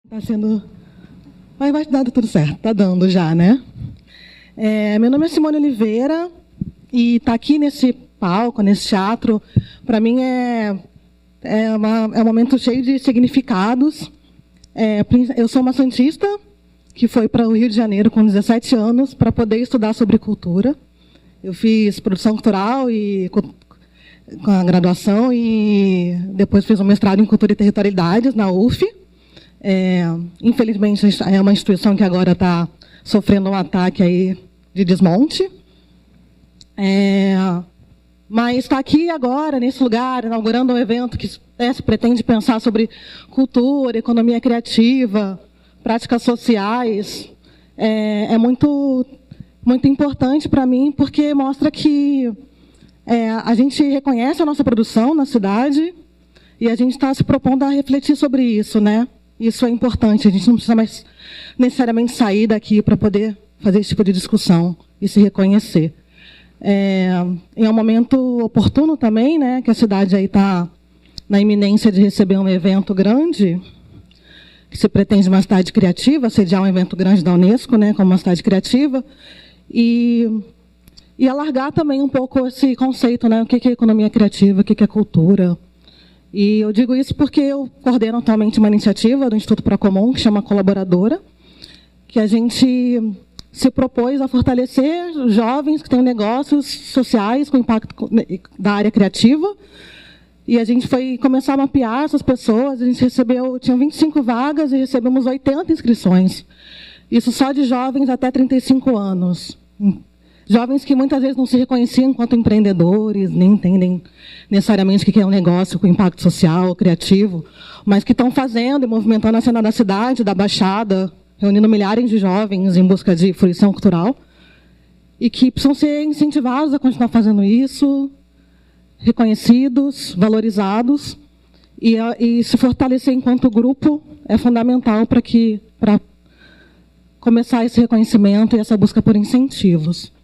Tá sendo... Vai dar tudo certo, tá dando já, né? Meu nome é Simone Oliveira e estar aqui nesse palco, nesse teatro, para mim é um momento cheio de significados. Eu sou uma santista que foi para o Rio de Janeiro com 17 anos para poder estudar sobre cultura. Eu fiz produção cultural e com a graduação e depois fiz um mestrado em cultura e territorialidades na UF. Infelizmente, é uma instituição que agora está sofrendo um ataque aí de desmonte. Mas está aqui agora, nesse lugar, inaugurando um evento que se pretende pensar sobre cultura, economia criativa, práticas sociais. É muito importante para mim, porque mostra que a gente reconhece a nossa produção na cidade e a gente está se propondo a refletir sobre isso, né? Isso é importante, a gente não precisa mais necessariamente sair daqui para poder fazer esse tipo de discussão e se reconhecer. É um momento oportuno também, né, que a cidade aí está na iminência de receber um evento grande, que se pretende uma cidade criativa, sediar um evento grande da Unesco, né, como uma cidade criativa, e alargar também um pouco esse conceito, né, o que é economia criativa, o que é cultura. E eu digo isso porque eu coordeno atualmente uma iniciativa do Instituto Procomum, que chama Colaboradora, que a gente se propôs a fortalecer jovens que têm negócios sociais com impacto da área criativa. E a gente foi começar a mapear essas pessoas. A gente tinha 25 vagas e recebemos 80 inscrições. Isso só de jovens até 35 anos. Jovens que muitas vezes não se reconheciam enquanto empreendedores, nem entendem necessariamente o que é um negócio com impacto social, criativo, mas que estão fazendo e movimentando a cena da cidade, da Baixada, reunindo milhares de jovens em busca de fruição cultural, e que precisam ser incentivados a continuar fazendo isso, reconhecidos, valorizados, e se fortalecer enquanto grupo é fundamental para começar esse reconhecimento e essa busca por incentivos.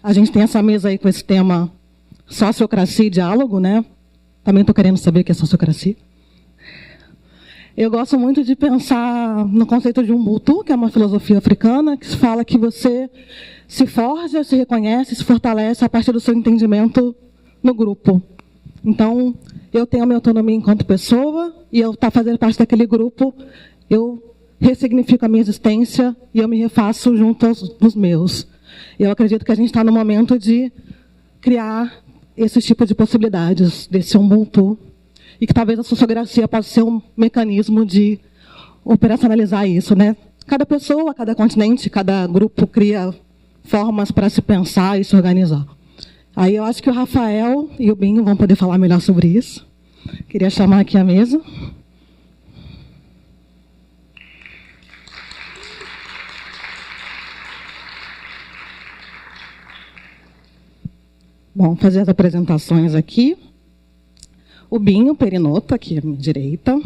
A gente tem essa mesa aí com esse tema sociocracia e diálogo, né? Também estou querendo saber o que é sociocracia. Eu gosto muito de pensar no conceito de Ubuntu, que é uma filosofia africana, que fala que você se forja, se reconhece, se fortalece a partir do seu entendimento no grupo. Então, eu tenho a minha autonomia enquanto pessoa, e eu estar fazendo parte daquele grupo, eu ressignifico a minha existência e eu me refaço junto aos meus. Eu acredito que a gente está no momento de criar esse tipo de possibilidades, desse Ubuntu, e que talvez a sociocracia possa ser um mecanismo de operacionalizar isso, né? Cada pessoa, cada continente, cada grupo cria formas para se pensar e se organizar. Aí eu acho que o Rafael e o Binho vão poder falar melhor sobre isso. Queria chamar aqui a mesa. Bom, fazer as apresentações aqui. O Binho Perinoto, aqui à minha direita,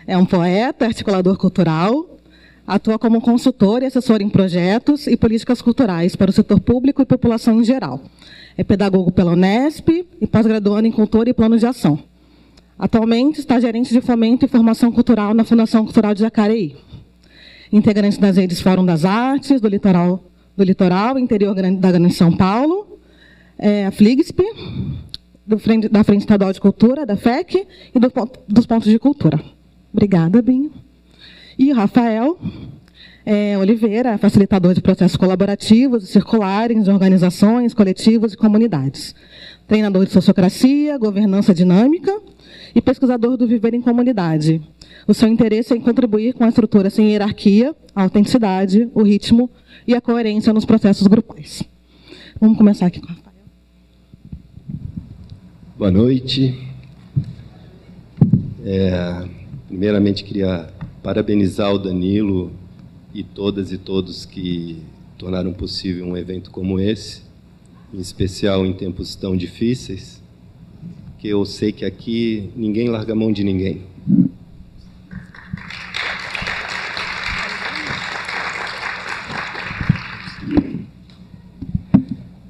é um poeta, articulador cultural, atua como consultor e assessor em projetos e políticas culturais para o setor público e população em geral. É pedagogo pela Unesp e pós-graduando em cultura e plano de ação. Atualmente está gerente de fomento e formação cultural na Fundação Cultural de Jacareí. Integrante das redes Fórum das Artes, do Litoral, interior da Grande São Paulo, a FLIGSP, da Frente Estadual de Cultura, da FEC, e dos Pontos de Cultura. Obrigada, Binho. E o Rafael Oliveira, facilitador de processos colaborativos e circulares de organizações, coletivos e comunidades. Treinador de sociocracia, governança dinâmica e pesquisador do viver em comunidade. O seu interesse é em contribuir com a estrutura sem hierarquia, a autenticidade, o ritmo e a coerência nos processos grupais. Vamos começar aqui com o Rafael. Boa noite. Primeiramente, queria parabenizar o Danilo e todas e todos que tornaram possível um evento como esse, em especial em tempos tão difíceis, que eu sei que aqui ninguém larga a mão de ninguém.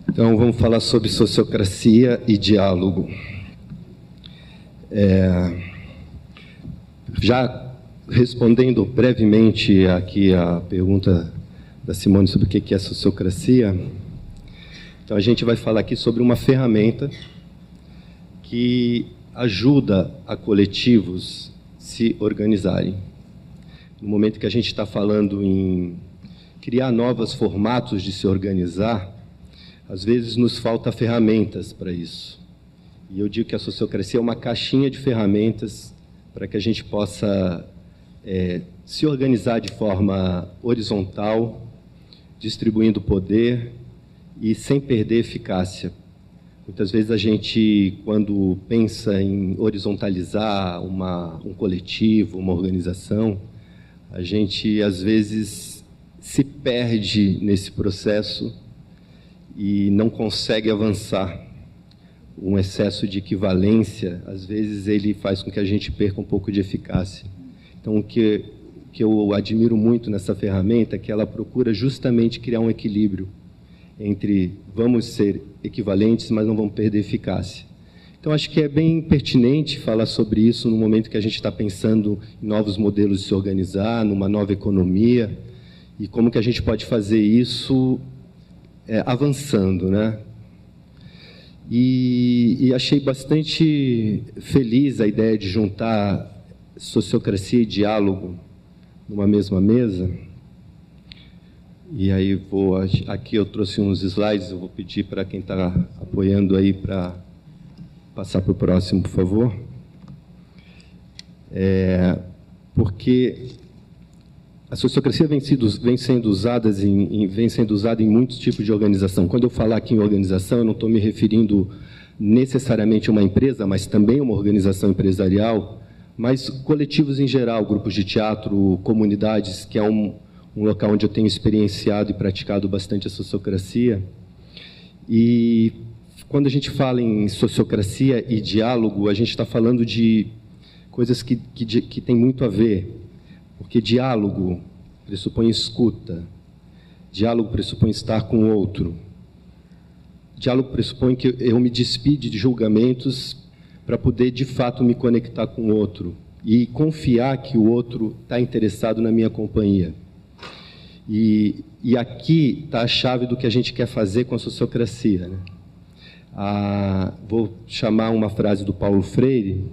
Então, vamos falar sobre sociocracia e diálogo. Já respondendo brevemente aqui a pergunta da Simone sobre o que é sociocracia, então a gente vai falar aqui sobre uma ferramenta que ajuda a coletivos se organizarem. No momento que a gente está falando em criar novos formatos de se organizar, às vezes nos falta ferramentas para isso. E eu digo que a sociocracia é uma caixinha de ferramentas para que a gente possa se organizar de forma horizontal, distribuindo poder e sem perder eficácia. Muitas vezes a gente, quando pensa em horizontalizar um coletivo, uma organização, a gente, às vezes, se perde nesse processo e não consegue avançar. Um excesso de equivalência, às vezes, ele faz com que a gente perca um pouco de eficácia. Então, o que eu admiro muito nessa ferramenta é que ela procura justamente criar um equilíbrio entre vamos ser equivalentes, mas não vamos perder eficácia. Então, acho que é bem pertinente falar sobre isso no momento que a gente está pensando em novos modelos de se organizar, numa nova economia, e como que a gente pode fazer isso avançando, né? E achei bastante feliz a ideia de juntar sociocracia e diálogo numa mesma mesa. E aí aqui eu trouxe uns slides, eu vou pedir para quem está apoiando aí para passar para o próximo, por favor. Porque a sociocracia vem sendo usada em muitos tipos de organização. Quando eu falar aqui em organização, eu não estou me referindo necessariamente a uma empresa, mas também a uma organização empresarial, mas coletivos em geral, grupos de teatro, comunidades, que é um local onde eu tenho experienciado e praticado bastante a sociocracia. E quando a gente fala em sociocracia e diálogo, a gente está falando de coisas que têm muito a ver, porque diálogo pressupõe escuta, diálogo pressupõe estar com o outro, diálogo pressupõe que eu me despide de julgamentos para poder, de fato, me conectar com o outro e confiar que o outro está interessado na minha companhia. E aqui está a chave do que a gente quer fazer com a sociocracia, né? Vou chamar uma frase do Paulo Freire,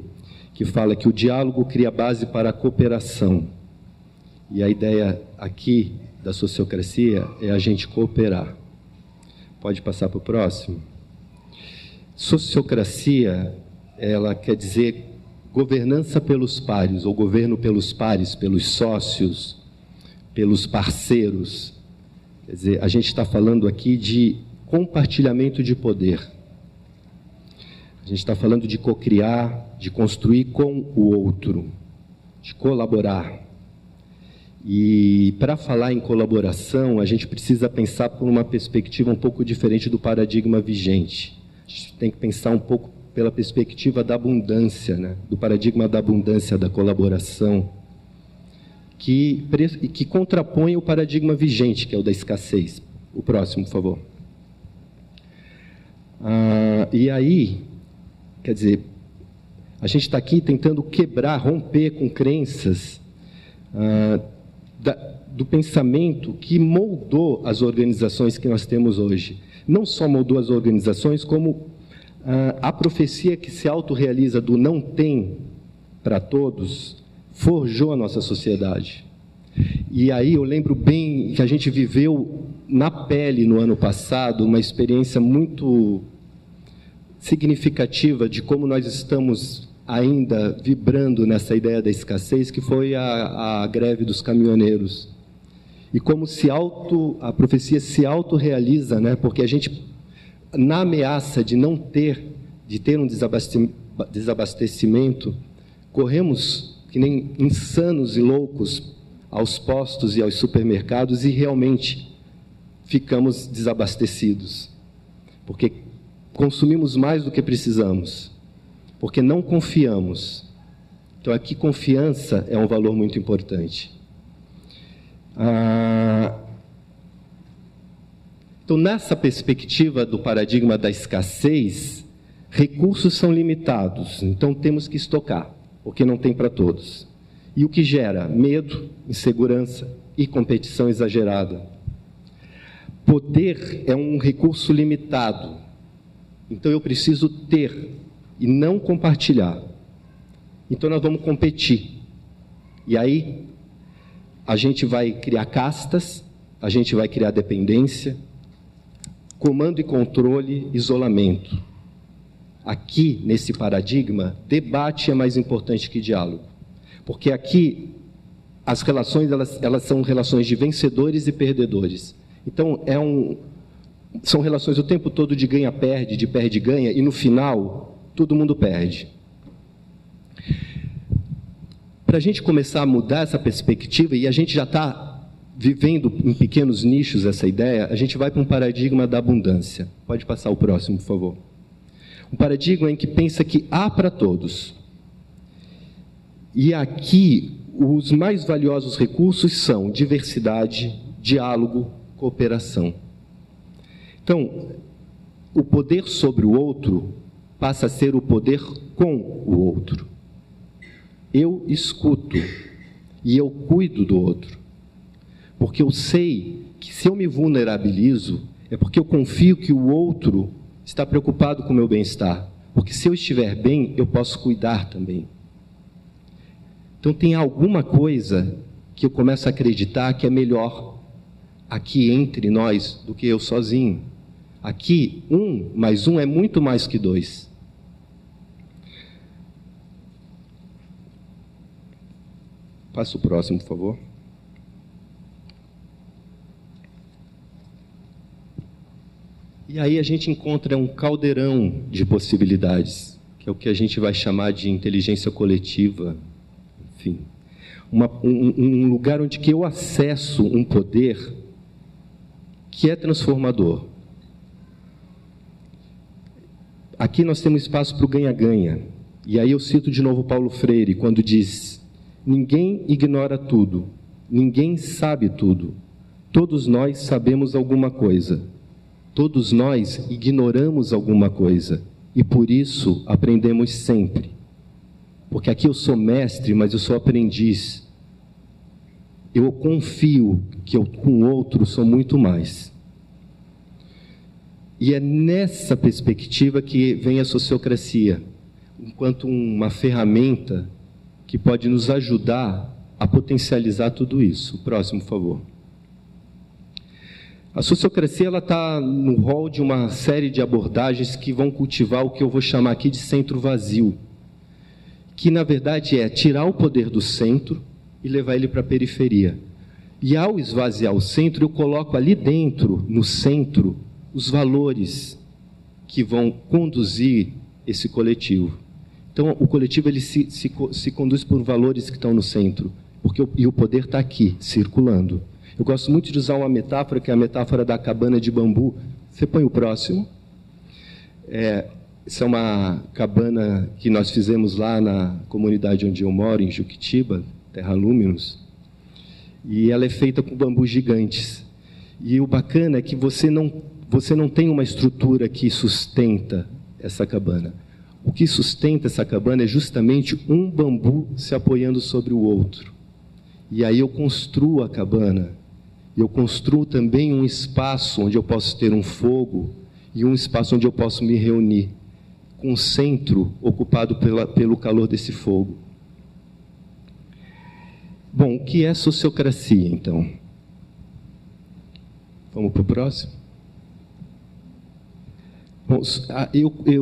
que fala que o diálogo cria base para a cooperação. E a ideia aqui da sociocracia é a gente cooperar. Pode passar para o próximo? Sociocracia, ela quer dizer governança pelos pares, ou governo pelos pares, pelos sócios, pelos parceiros. Quer dizer, a gente está falando aqui de compartilhamento de poder. A gente está falando de cocriar, de construir com o outro, de colaborar. E para falar em colaboração, a gente precisa pensar por uma perspectiva um pouco diferente do paradigma vigente. A gente tem que pensar um pouco pela perspectiva da abundância, né? Do paradigma da abundância, da colaboração, que contrapõe o paradigma vigente, que é o da escassez. O próximo, por favor. E aí, quer dizer, a gente está aqui tentando quebrar, romper com crenças do pensamento que moldou as organizações que nós temos hoje. Não só moldou as organizações, como a profecia que se autorrealiza do não tem para todos, forjou a nossa sociedade. E aí eu lembro bem que a gente viveu na pele no ano passado uma experiência muito significativa de como nós estamos ainda vibrando nessa ideia da escassez, que foi a greve dos caminhoneiros. E como a profecia se autorrealiza, né? Porque a gente, na ameaça de ter um desabastecimento, corremos que nem insanos e loucos aos postos e aos supermercados e realmente ficamos desabastecidos, porque consumimos mais do que precisamos, porque não confiamos. Então, aqui, confiança é um valor muito importante. Então, nessa perspectiva do paradigma da escassez, recursos são limitados, então temos que estocar, porque não tem para todos. E o que gera? Medo, insegurança e competição exagerada. Poder é um recurso limitado. Então eu preciso ter e não compartilhar. Então nós vamos competir. E aí a gente vai criar castas, a gente vai criar dependência, comando e controle, isolamento. Aqui, nesse paradigma, debate é mais importante que diálogo. Porque aqui as relações elas são relações de vencedores e perdedores. Então são relações o tempo todo de ganha-perde, de perde-ganha, e no final todo mundo perde. Para a gente começar a mudar essa perspectiva, e a gente já está vivendo em pequenos nichos essa ideia, a gente vai para um paradigma da abundância. Pode passar o próximo, por favor. Um paradigma em que pensa que há para todos. E aqui, os mais valiosos recursos são diversidade, diálogo, cooperação. Então, o poder sobre o outro passa a ser o poder com o outro. Eu escuto e eu cuido do outro. Porque eu sei que se eu me vulnerabilizo, é porque eu confio que o outro está preocupado com o meu bem-estar. Porque se eu estiver bem, eu posso cuidar também. Então tem alguma coisa que eu começo a acreditar que é melhor aqui entre nós do que eu sozinho. Aqui, 1 mais 1 é muito mais que 2. Passa o próximo, por favor. E aí a gente encontra um caldeirão de possibilidades, que é o que a gente vai chamar de inteligência coletiva. Enfim, um lugar onde que eu acesso um poder que é transformador. Aqui nós temos espaço para o ganha-ganha. E aí eu cito de novo Paulo Freire, quando diz: ninguém ignora tudo, ninguém sabe tudo. Todos nós sabemos alguma coisa. Todos nós ignoramos alguma coisa. E por isso aprendemos sempre. Porque aqui eu sou mestre, mas eu sou aprendiz. Eu confio que eu com o outro sou muito mais. E é nessa perspectiva que vem a sociocracia, enquanto uma ferramenta que pode nos ajudar a potencializar tudo isso. Próximo, por favor. A sociocracia está no rol de uma série de abordagens que vão cultivar o que eu vou chamar aqui de centro vazio, que na verdade é tirar o poder do centro e levar ele para a periferia. E ao esvaziar o centro, eu coloco ali dentro, no centro, os valores que vão conduzir esse coletivo. Então, o coletivo ele se conduz por valores que estão no centro, e o poder está aqui, circulando. Eu gosto muito de usar uma metáfora, que é a metáfora da cabana de bambu. Você põe o próximo. Essa é uma cabana que nós fizemos lá na comunidade onde eu moro, em Juquitiba, Terra Lúminos. E ela é feita com bambus gigantes. E o bacana é que você não tem uma estrutura que sustenta essa cabana. O que sustenta essa cabana é justamente um bambu se apoiando sobre o outro. E aí eu construo a cabana. Eu construo também um espaço onde eu posso ter um fogo e um espaço onde eu posso me reunir, com o centro ocupado pelo calor desse fogo. Bom, o que é sociocracia, então? Vamos para o próximo? Bom,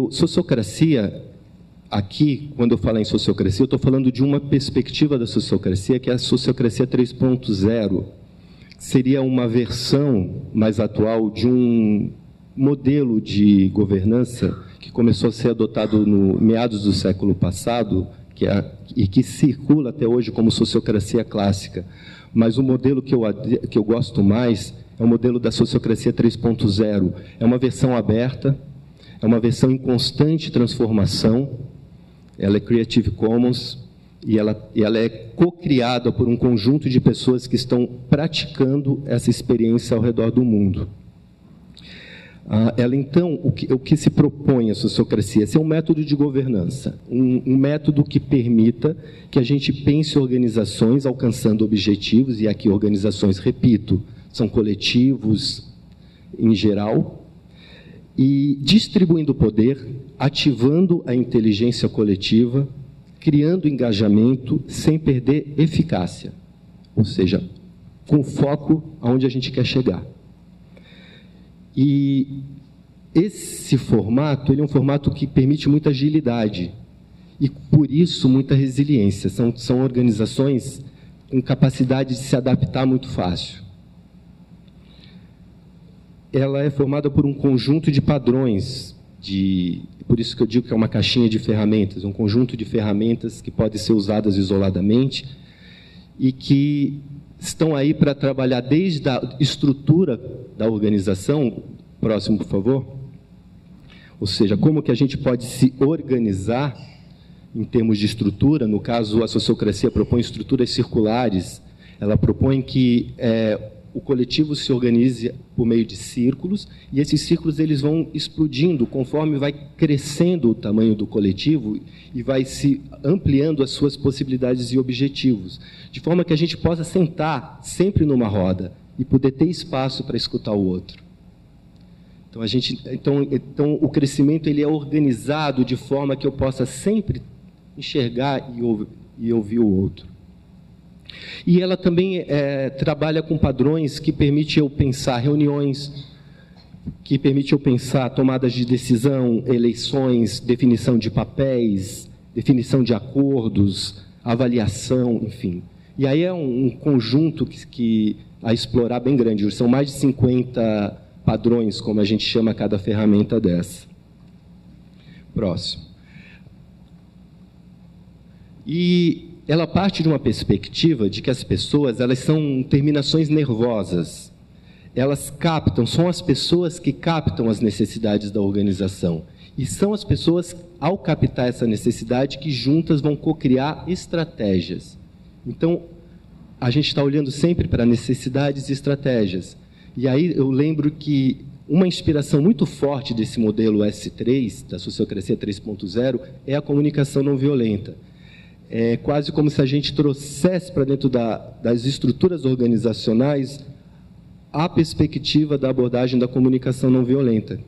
sociocracia, aqui, quando eu falo em sociocracia, eu estou falando de uma perspectiva da sociocracia, que é a sociocracia 3.0, seria uma versão mais atual de um modelo de governança que começou a ser adotado no meados do século passado, e que circula até hoje como sociocracia clássica. Mas o modelo que eu gosto mais é o modelo da sociocracia 3.0. É uma versão aberta, é uma versão em constante transformação, ela é Creative Commons, e ela é co-criada por um conjunto de pessoas que estão praticando essa experiência ao redor do mundo. Ela, então, o que se propõe a sociocracia? Ser um método de governança, um método que permita que a gente pense organizações alcançando objetivos, e aqui organizações, repito, são coletivos em geral, e distribuindo poder, ativando a inteligência coletiva, criando engajamento sem perder eficácia, ou seja, com foco aonde a gente quer chegar. E esse formato, ele é um formato que permite muita agilidade e, por isso, muita resiliência. São organizações com capacidade de se adaptar muito fácil. Ela é formada por um conjunto de padrões, por isso que eu digo que é uma caixinha de ferramentas, um conjunto de ferramentas que podem ser usadas isoladamente e que estão aí para trabalhar desde a estrutura da organização. Próximo, por favor. Ou seja, como que a gente pode se organizar em termos de estrutura. No caso, a sociocracia propõe estruturas circulares. Ela propõe que o coletivo se organize por meio de círculos, e esses círculos eles vão explodindo conforme vai crescendo o tamanho do coletivo e vai se ampliando as suas possibilidades e objetivos, de forma que a gente possa sentar sempre numa roda e poder ter espaço para escutar o outro. Então o crescimento ele é organizado de forma que eu possa sempre enxergar e ouvir o outro. E ela também trabalha com padrões que permitem eu pensar reuniões, que permitem eu pensar tomadas de decisão, eleições, definição de papéis, definição de acordos, avaliação, enfim. E aí é um conjunto que a explorar bem grande. São mais de 50 padrões, como a gente chama cada ferramenta dessa. Próximo. E ela parte de uma perspectiva de que as pessoas, elas são terminações nervosas. Elas captam, são as pessoas que captam as necessidades da organização. E são as pessoas, ao captar essa necessidade, que juntas vão cocriar estratégias. Então, a gente está olhando sempre para necessidades e estratégias. E aí eu lembro que uma inspiração muito forte desse modelo S3, da sociocracia 3.0, é a comunicação não violenta. É quase como se a gente trouxesse para dentro das estruturas organizacionais a perspectiva da abordagem da comunicação não violenta.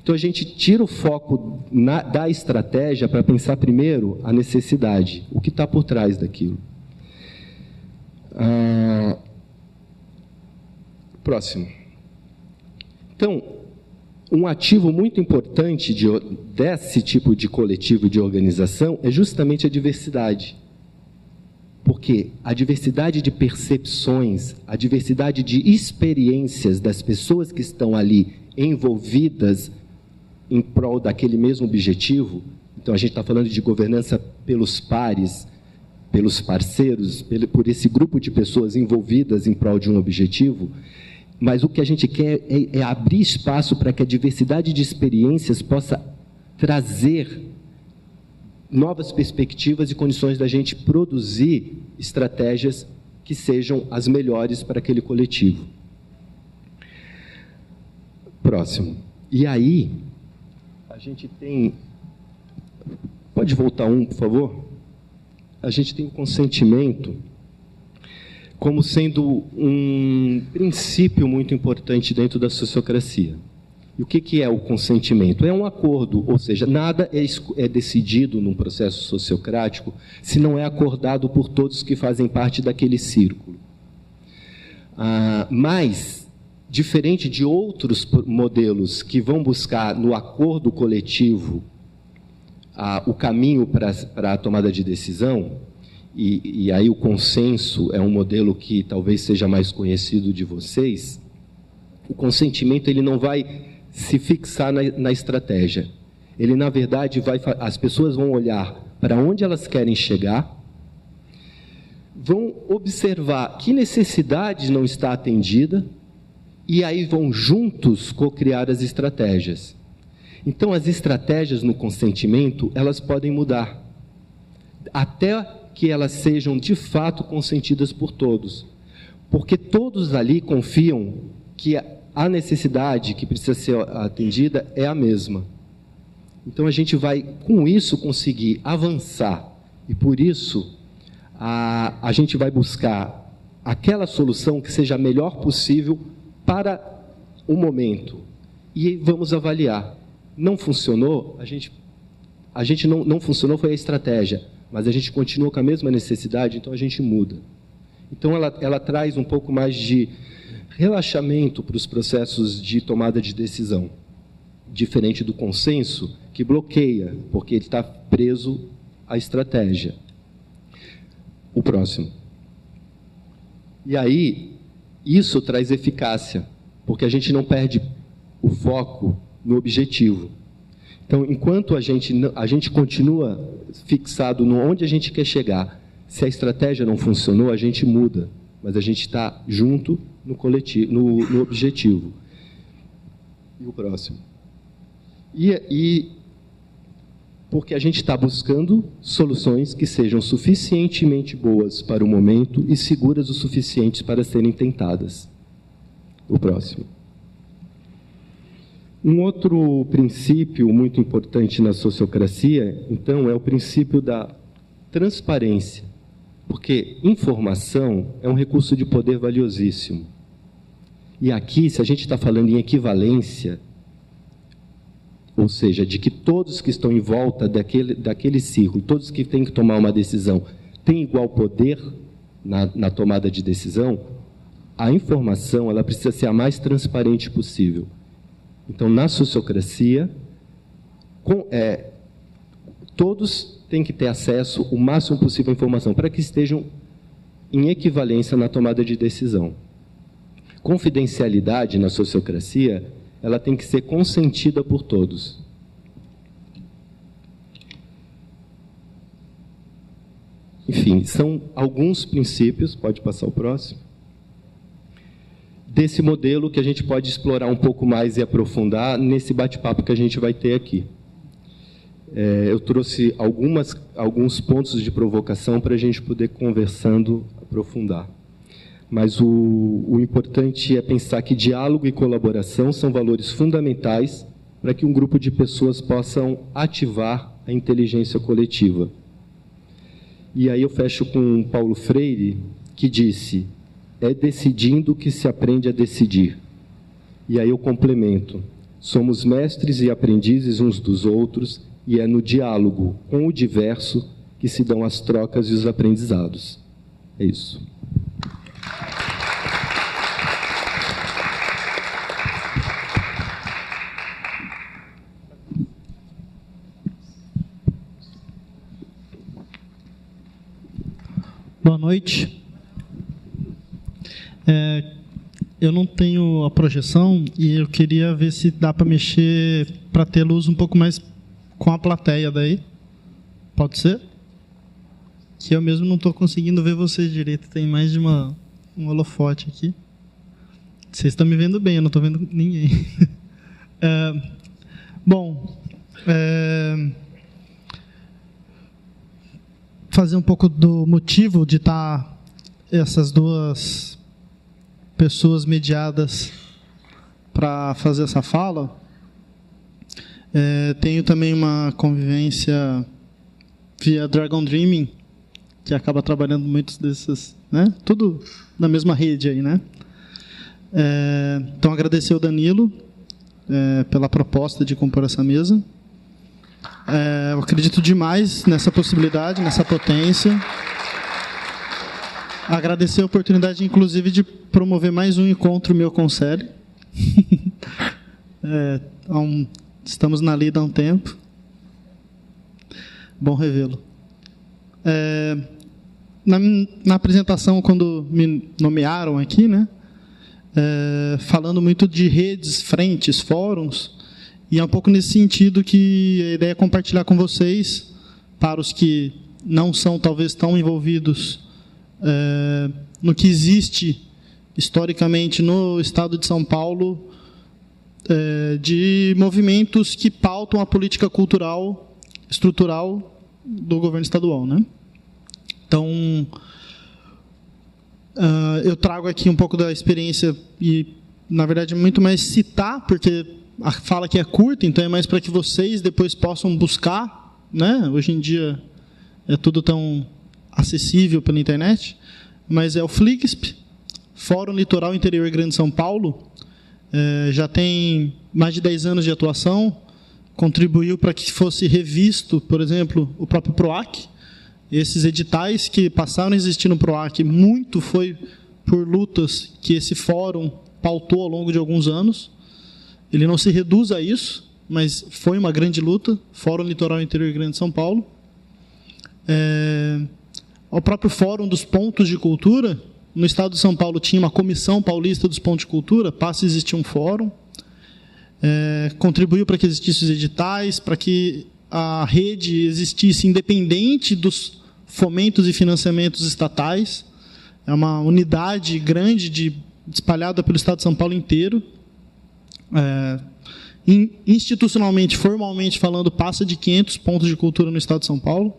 Então, a gente tira o foco da estratégia para pensar primeiro a necessidade, o que está por trás daquilo. Próximo. Então, um ativo muito importante desse tipo de coletivo de organização é justamente a diversidade. Porque a diversidade de percepções, a diversidade de experiências das pessoas que estão ali envolvidas em prol daquele mesmo objetivo. Então, a gente está falando de governança pelos pares, pelos parceiros, por esse grupo de pessoas envolvidas em prol de um objetivo. Mas o que a gente quer é abrir espaço para que a diversidade de experiências possa trazer novas perspectivas e condições da gente produzir estratégias que sejam as melhores para aquele coletivo. Próximo. E aí, a gente tem... Pode voltar por favor? A gente tem o consentimento como sendo um princípio muito importante dentro da sociocracia. E o que é o consentimento? É um acordo, ou seja, nada é decidido num processo sociocrático se não é acordado por todos que fazem parte daquele círculo. Mas, diferente de outros modelos que vão buscar no acordo coletivo o caminho para a tomada de decisão, e aí o consenso é um modelo que talvez seja mais conhecido de vocês, o consentimento ele não vai se fixar na estratégia. Ele, na verdade, as pessoas vão olhar para onde elas querem chegar, vão observar que necessidade não está atendida, e aí vão juntos co-criar as estratégias. Então, as estratégias no consentimento, elas podem mudar, até que elas sejam, de fato, consentidas por todos. Porque todos ali confiam que a necessidade que precisa ser atendida é a mesma. Então, a gente vai, com isso, conseguir avançar. E, por isso, a gente vai buscar aquela solução que seja a melhor possível para o momento. E vamos avaliar. Não funcionou, a gente não funcionou, foi a estratégia, mas a gente continua com a mesma necessidade, então a gente muda. Então, ela traz um pouco mais de relaxamento para os processos de tomada de decisão, diferente do consenso, que bloqueia, porque ele está preso à estratégia. O próximo. E aí, isso traz eficácia, porque a gente não perde o foco no objetivo. Então, enquanto a gente continua fixado no onde a gente quer chegar, se a estratégia não funcionou, a gente muda, mas a gente está junto no coletivo, no objetivo. E o próximo. Porque a gente está buscando soluções que sejam suficientemente boas para o momento e seguras o suficiente para serem tentadas. O próximo. Um outro princípio muito importante na sociocracia, então, é o princípio da transparência, porque informação é um recurso de poder valiosíssimo. E aqui, se a gente está falando em equivalência, ou seja, de que todos que estão em volta daquele círculo, todos que têm que tomar uma decisão, têm igual poder na tomada de decisão, a informação ela precisa ser a mais transparente possível. Então, na sociocracia, todos têm que ter acesso o máximo possível à informação, para que estejam em equivalência na tomada de decisão. Confidencialidade na sociocracia, ela tem que ser consentida por todos. Enfim, são alguns princípios, pode passar o próximo, desse modelo que a gente pode explorar um pouco mais e aprofundar nesse bate-papo que a gente vai ter aqui. Eu trouxe alguns pontos de provocação para a gente poder, conversando, aprofundar. Mas o importante é pensar que diálogo e colaboração são valores fundamentais para que um grupo de pessoas possam ativar a inteligência coletiva. E aí eu fecho com Paulo Freire, que disse: é decidindo que se aprende a decidir. E aí eu complemento: somos mestres e aprendizes uns dos outros, e é no diálogo com o diverso que se dão as trocas e os aprendizados. É isso. Boa noite. Eu não tenho a projeção e eu queria ver se dá para mexer para ter luz um pouco mais com a plateia daí. Pode ser? Que eu mesmo não estou conseguindo ver vocês direito. Tem mais de um holofote aqui. Vocês estão me vendo bem, eu não estou vendo ninguém. Fazer um pouco do motivo de estar essas duas pessoas mediadas para fazer essa fala. Tenho também uma convivência via Dragon Dreaming, que acaba trabalhando muitos desses, né? Tudo na mesma rede aí, né? Então, agradecer ao Danilo pela proposta de compor essa mesa. Eu acredito demais nessa possibilidade, nessa potência. Agradecer a oportunidade, inclusive, de promover mais um encontro meu com o Célio. Estamos na lida há um tempo. Bom revê-lo. Na apresentação, quando me nomearam aqui, né, falando muito de redes, frentes, fóruns, e é um pouco nesse sentido que a ideia é compartilhar com vocês, para os que não são talvez tão envolvidos no que existe historicamente no estado de São Paulo, de movimentos que pautam a política cultural estrutural do governo estadual, né? Então, eu trago aqui um pouco da experiência e na verdade, muito mais citar, porque a fala aqui é curta, então é mais para que vocês depois possam buscar, né? Hoje em dia é tudo tão acessível pela internet, mas é o FLIGSP, Fórum Litoral Interior Grande São Paulo, já tem mais de 10 anos de atuação, contribuiu para que fosse revisto, por exemplo, o próprio PROAC. Esses editais que passaram a existir no PROAC, muito foi por lutas que esse fórum pautou ao longo de alguns anos. Ele não se reduz a isso, mas foi uma grande luta, Fórum Litoral Interior Grande de São Paulo. O próprio Fórum dos Pontos de Cultura, no estado de São Paulo tinha uma Comissão Paulista dos Pontos de Cultura, passa a existir um fórum. Contribuiu para que existissem os editais, para que a rede existisse independente dos fomentos e financiamentos estatais. É uma unidade grande espalhada pelo estado de São Paulo inteiro. Institucionalmente, formalmente falando, passa de 500 pontos de cultura no estado de São Paulo.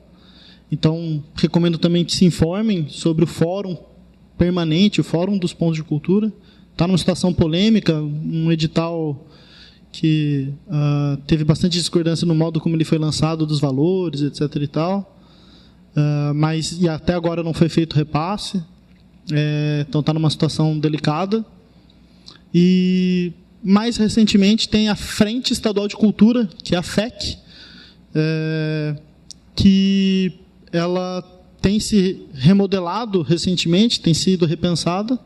Então, recomendo também que se informem sobre o fórum permanente, o Fórum dos Pontos de Cultura. Está numa situação polêmica, um edital que teve bastante discordância no modo como ele foi lançado, dos valores, etc. e tal. Mas até agora não foi feito repasse. Então está numa situação delicada. E mais recentemente tem a Frente Estadual de Cultura, que é a FEC, que ela tem se remodelado recentemente, tem sido repensada,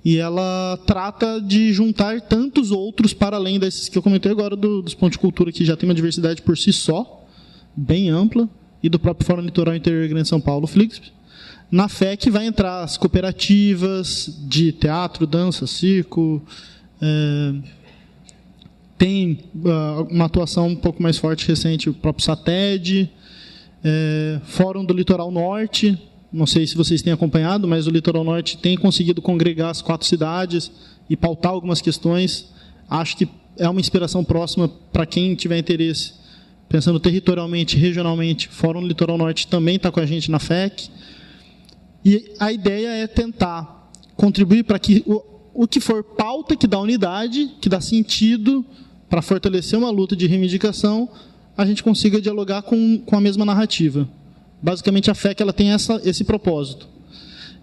e ela trata de juntar tantos outros, para além desses que eu comentei agora, dos pontos de cultura, que já tem uma diversidade por si só, bem ampla, e do próprio Fórum Litoral Interior Grande de São Paulo, FLIGSP. Na FEC vai entrar as cooperativas de teatro, dança, circo, tem uma atuação um pouco mais forte recente, o próprio SATED, Fórum do Litoral Norte, não sei se vocês têm acompanhado, mas o Litoral Norte tem conseguido congregar as 4 cidades e pautar algumas questões. Acho que é uma inspiração próxima para quem tiver interesse, pensando territorialmente, regionalmente. Fórum do Litoral Norte também está com a gente na FEC. E a ideia é tentar contribuir para que o que for pauta que dá unidade, que dá sentido para fortalecer uma luta de reivindicação, a gente consiga dialogar com a mesma narrativa. Basicamente, a FEC ela tem esse propósito.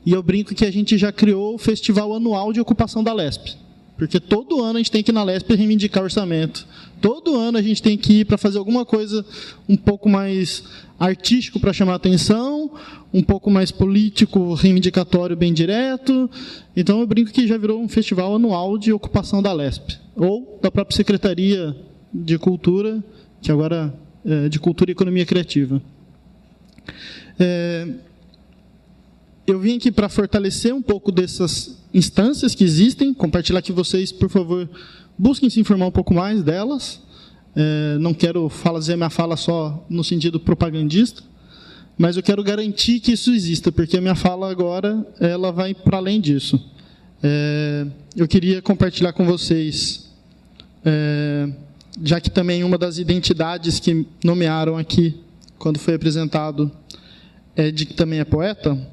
E eu brinco que a gente já criou o Festival Anual de Ocupação da LESP. Porque todo ano a gente tem que ir na LESP reivindicar orçamento. Todo ano a gente tem que ir para fazer alguma coisa um pouco mais artístico para chamar a atenção, um pouco mais político, reivindicatório, bem direto. Então, eu brinco que já virou um festival anual de ocupação da LESP. Ou da própria Secretaria de Cultura, que agora é de Cultura e Economia Criativa. Eu vim aqui para fortalecer um pouco dessas instâncias que existem, compartilhar que vocês, por favor, busquem se informar um pouco mais delas. Não quero fazer minha fala só no sentido propagandista, mas eu quero garantir que isso exista, porque a minha fala agora ela vai para além disso. Eu queria compartilhar com vocês, já que também uma das identidades que nomearam aqui, quando foi apresentado, de que também é poeta,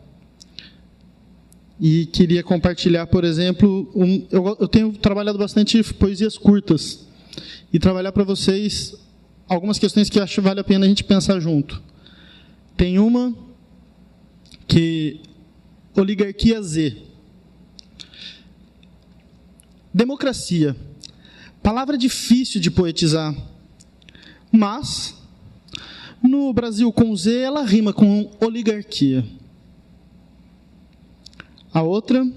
e queria compartilhar, por exemplo, eu tenho trabalhado bastante poesias curtas, e trabalhar para vocês algumas questões que acho que vale a pena a gente pensar junto. Tem uma que Oligarquia Z. Democracia. Palavra difícil de poetizar, mas no Brasil com Z ela rima com oligarquia. A outra,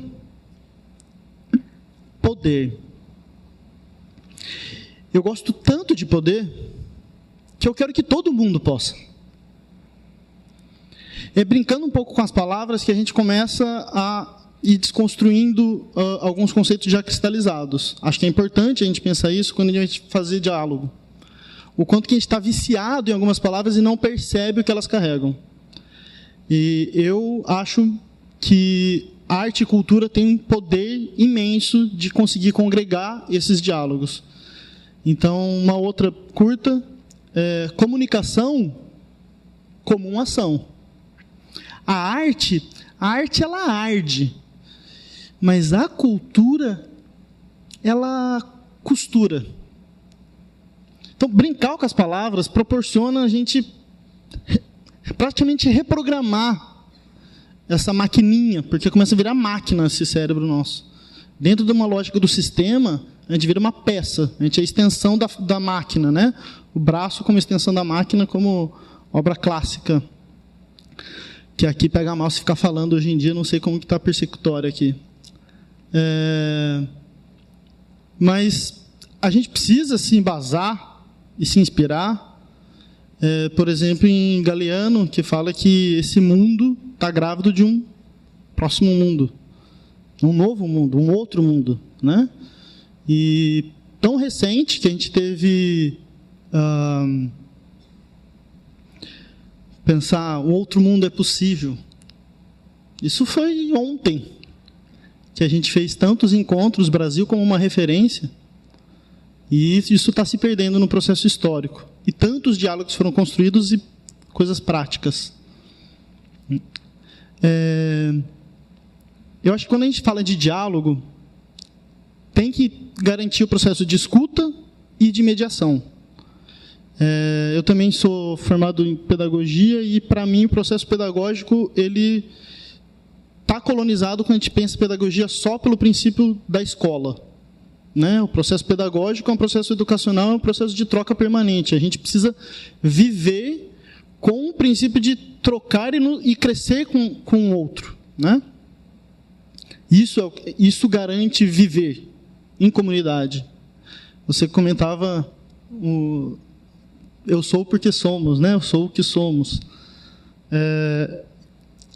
poder. Eu gosto tanto de poder que eu quero que todo mundo possa. Brincando um pouco com as palavras que a gente começa a ir desconstruindo alguns conceitos já cristalizados. Acho que é importante a gente pensar isso quando a gente fazer diálogo. O quanto que a gente está viciado em algumas palavras e não percebe o que elas carregam. E eu acho que a arte e cultura têm um poder imenso de conseguir congregar esses diálogos. Então, uma outra curta, comunicação como uma ação. A arte ela arde, mas a cultura ela costura. Então, brincar com as palavras proporciona a gente praticamente reprogramar essa maquininha, porque começa a virar máquina esse cérebro nosso. Dentro de uma lógica do sistema, a gente vira uma peça, a gente é a extensão da máquina, né? O braço como extensão da máquina, como obra clássica. Que aqui pega mal se ficar falando hoje em dia, não sei como que está a persecutória aqui. Mas a gente precisa se embasar e se inspirar, por exemplo, em Galeano, que fala que esse mundo está grávido de um próximo mundo, um novo mundo, um outro mundo, né? E tão recente que a gente teve pensar o outro mundo é possível. Isso foi ontem que a gente fez tantos encontros, Brasil como uma referência, e isso está se perdendo no processo histórico. E tantos diálogos foram construídos e coisas práticas. Eu acho que quando a gente fala de diálogo, tem que garantir o processo de escuta e de mediação. Eu também sou formado em pedagogia e, para mim, o processo pedagógico ele está colonizado quando a gente pensa em pedagogia só pelo princípio da escola. Né? O processo pedagógico é um processo educacional, é um processo de troca permanente. A gente precisa viver com o princípio de trocar e crescer com o outro. Né? Isso garante viver em comunidade. Você comentava, eu sou porque somos, né? Eu sou o que somos.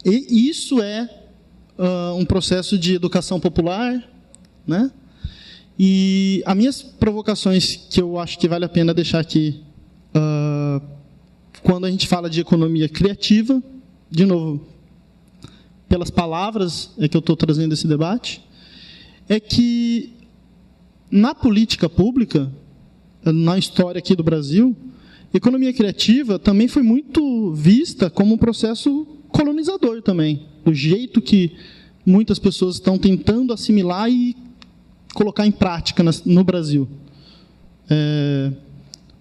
E isso é um processo de educação popular, né? E as minhas provocações que eu acho que vale a pena deixar aqui, quando a gente fala de economia criativa, de novo, pelas palavras é que eu estou trazendo esse debate, é que na política pública, na história aqui do Brasil, economia criativa também foi muito vista como um processo colonizador também, do jeito que muitas pessoas estão tentando assimilar e colocar em prática no Brasil.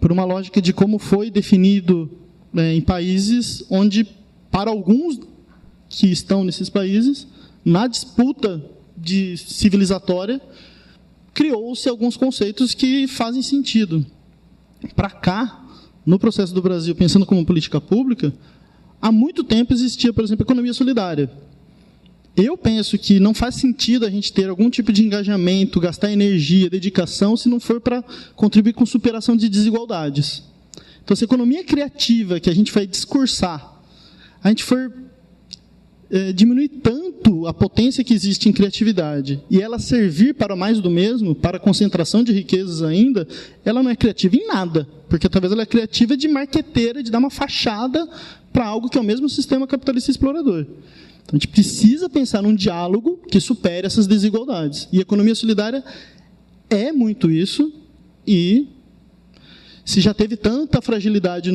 Por uma lógica de como foi definido em países onde, para alguns que estão nesses países, na disputa civilizatória, criou-se alguns conceitos que fazem sentido. Para cá, no processo do Brasil, pensando como política pública, há muito tempo existia, por exemplo, a economia solidária. Eu penso que não faz sentido a gente ter algum tipo de engajamento, gastar energia, dedicação, se não for para contribuir com superação de desigualdades. Então, se a economia criativa que a gente vai discursar, a gente for diminuir tanto a potência que existe em criatividade e ela servir para mais do mesmo, para a concentração de riquezas ainda, ela não é criativa em nada, porque talvez ela é criativa de marqueteira, de dar uma fachada para algo que é o mesmo sistema capitalista explorador. Então, a gente precisa pensar num diálogo que supere essas desigualdades. E a economia solidária é muito isso, e se já teve tanta fragilidade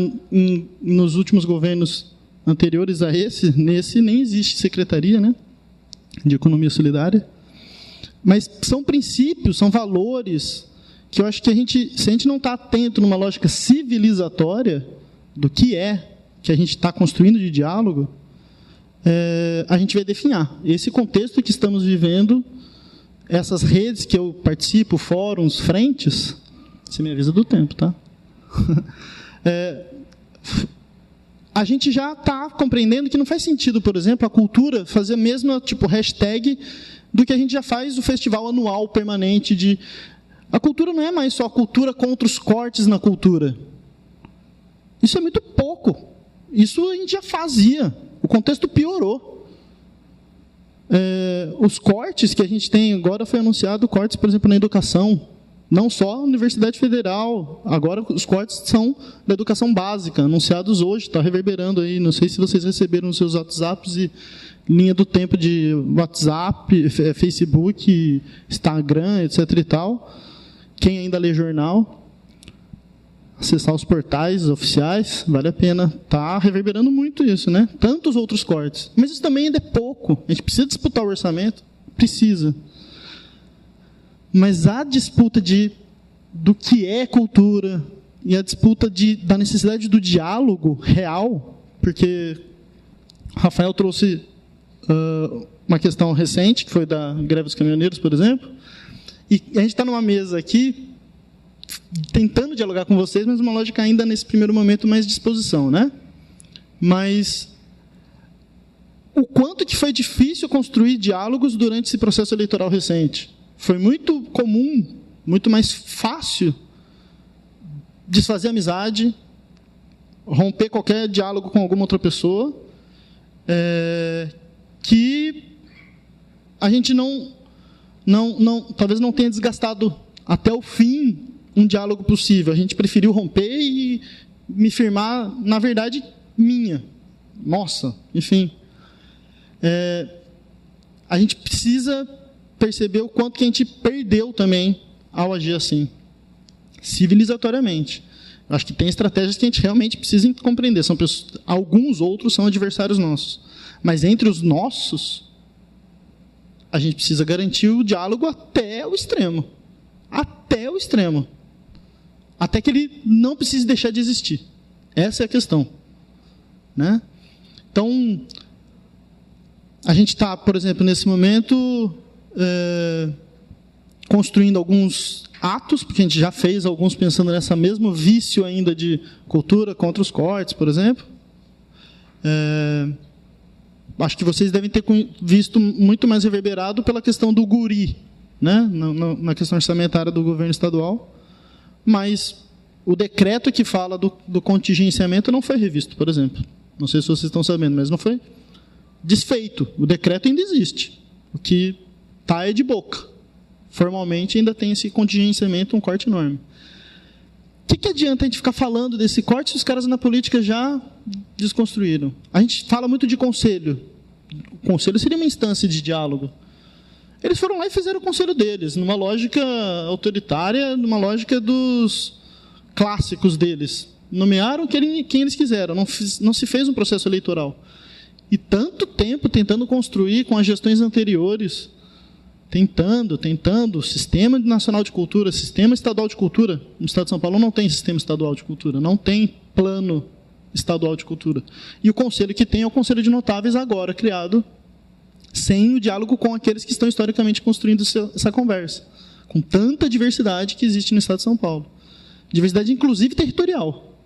nos últimos governos anteriores a nesse nem existe secretaria, né, de economia solidária. Mas são princípios, são valores que eu acho que se a gente não está atento numa lógica civilizatória do que a gente está construindo de diálogo, a gente vai definhar. Esse contexto que estamos vivendo, essas redes que eu participo, fóruns, frentes, você me avisa do tempo, tá? A gente já está compreendendo que não faz sentido, por exemplo, a cultura fazer a mesma hashtag do que a gente já faz o festival anual permanente A cultura não é mais só a cultura contra os cortes na cultura. Isso é muito pouco. Isso a gente já fazia. O contexto piorou. Os cortes que a gente tem agora, foi anunciado cortes, por exemplo, na educação. Não só a Universidade Federal. Agora os cortes são da educação básica, anunciados hoje, está reverberando aí. Não sei se vocês receberam nos seus WhatsApps e linha do tempo de WhatsApp, Facebook, Instagram, etc. e tal. Quem ainda lê jornal, acessar os portais oficiais, vale a pena. Está reverberando muito isso, né? Tantos outros cortes. Mas isso também ainda é pouco. A gente precisa disputar o orçamento? Precisa. Mas a disputa do que é cultura e a disputa da necessidade do diálogo real, porque Rafael trouxe uma questão recente, que foi da greve dos caminhoneiros, por exemplo, e a gente está numa mesa aqui, tentando dialogar com vocês, mas uma lógica ainda, nesse primeiro momento, mais de disposição, né? Mas o quanto que foi difícil construir diálogos durante esse processo eleitoral recente. Foi muito comum, muito mais fácil desfazer amizade, romper qualquer diálogo com alguma outra pessoa, que a gente talvez não tenha desgastado até o fim um diálogo possível. A gente preferiu romper e me firmar na verdade minha. Nossa, enfim. A gente precisa perceber o quanto que a gente perdeu também ao agir assim, civilizatoriamente. Eu acho que tem estratégias que a gente realmente precisa compreender. Alguns outros são adversários nossos. Mas entre os nossos, a gente precisa garantir o diálogo até o extremo. Até o extremo. Até que ele não precise deixar de existir. Essa é a questão. Né? Então, a gente está, por exemplo, nesse momento, construindo alguns atos, porque a gente já fez alguns pensando nessa mesmo vício ainda de cultura contra os cortes, por exemplo. Acho que vocês devem ter visto muito mais reverberado pela questão do guri, né? Na questão orçamentária do governo estadual, mas o decreto que fala do contingenciamento não foi revisto, por exemplo. Não sei se vocês estão sabendo, mas não foi desfeito. O decreto ainda existe. O que está é de boca. Formalmente ainda tem esse contingenciamento, um corte enorme. O que adianta a gente ficar falando desse corte se os caras na política já desconstruíram? A gente fala muito de conselho. O conselho seria uma instância de diálogo. Eles foram lá e fizeram o conselho deles, numa lógica autoritária, numa lógica dos clássicos deles. Nomearam quem eles quiseram, não se fez um processo eleitoral. E tanto tempo tentando construir com as gestões anteriores, tentando, Sistema Nacional de Cultura, Sistema Estadual de Cultura. No Estado de São Paulo não tem Sistema Estadual de Cultura, não tem Plano Estadual de Cultura. E o conselho que tem é o Conselho de Notáveis, agora criado, sem o diálogo com aqueles que estão historicamente construindo essa conversa, com tanta diversidade que existe no Estado de São Paulo. Diversidade, inclusive, territorial.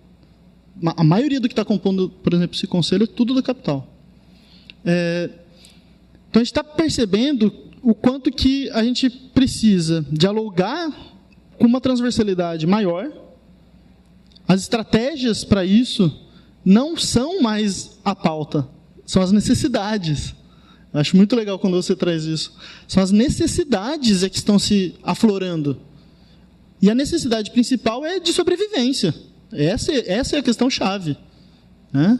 A maioria do que está compondo, por exemplo, esse conselho é tudo da capital. Então, a gente está percebendo o quanto que a gente precisa dialogar com uma transversalidade maior. As estratégias para isso não são mais a pauta, são as necessidades. Eu acho muito legal quando você traz isso. São as necessidades que estão se aflorando. E a necessidade principal é de sobrevivência. Essa é a questão-chave. Né?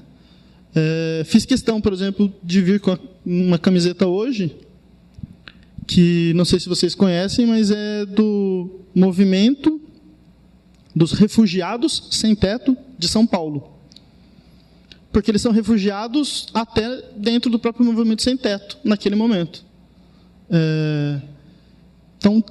Fiz questão, por exemplo, de vir com uma camiseta hoje, que não sei se vocês conhecem, mas é do movimento dos refugiados sem teto de São Paulo. Porque eles são refugiados até dentro do próprio movimento sem teto, naquele momento. Então,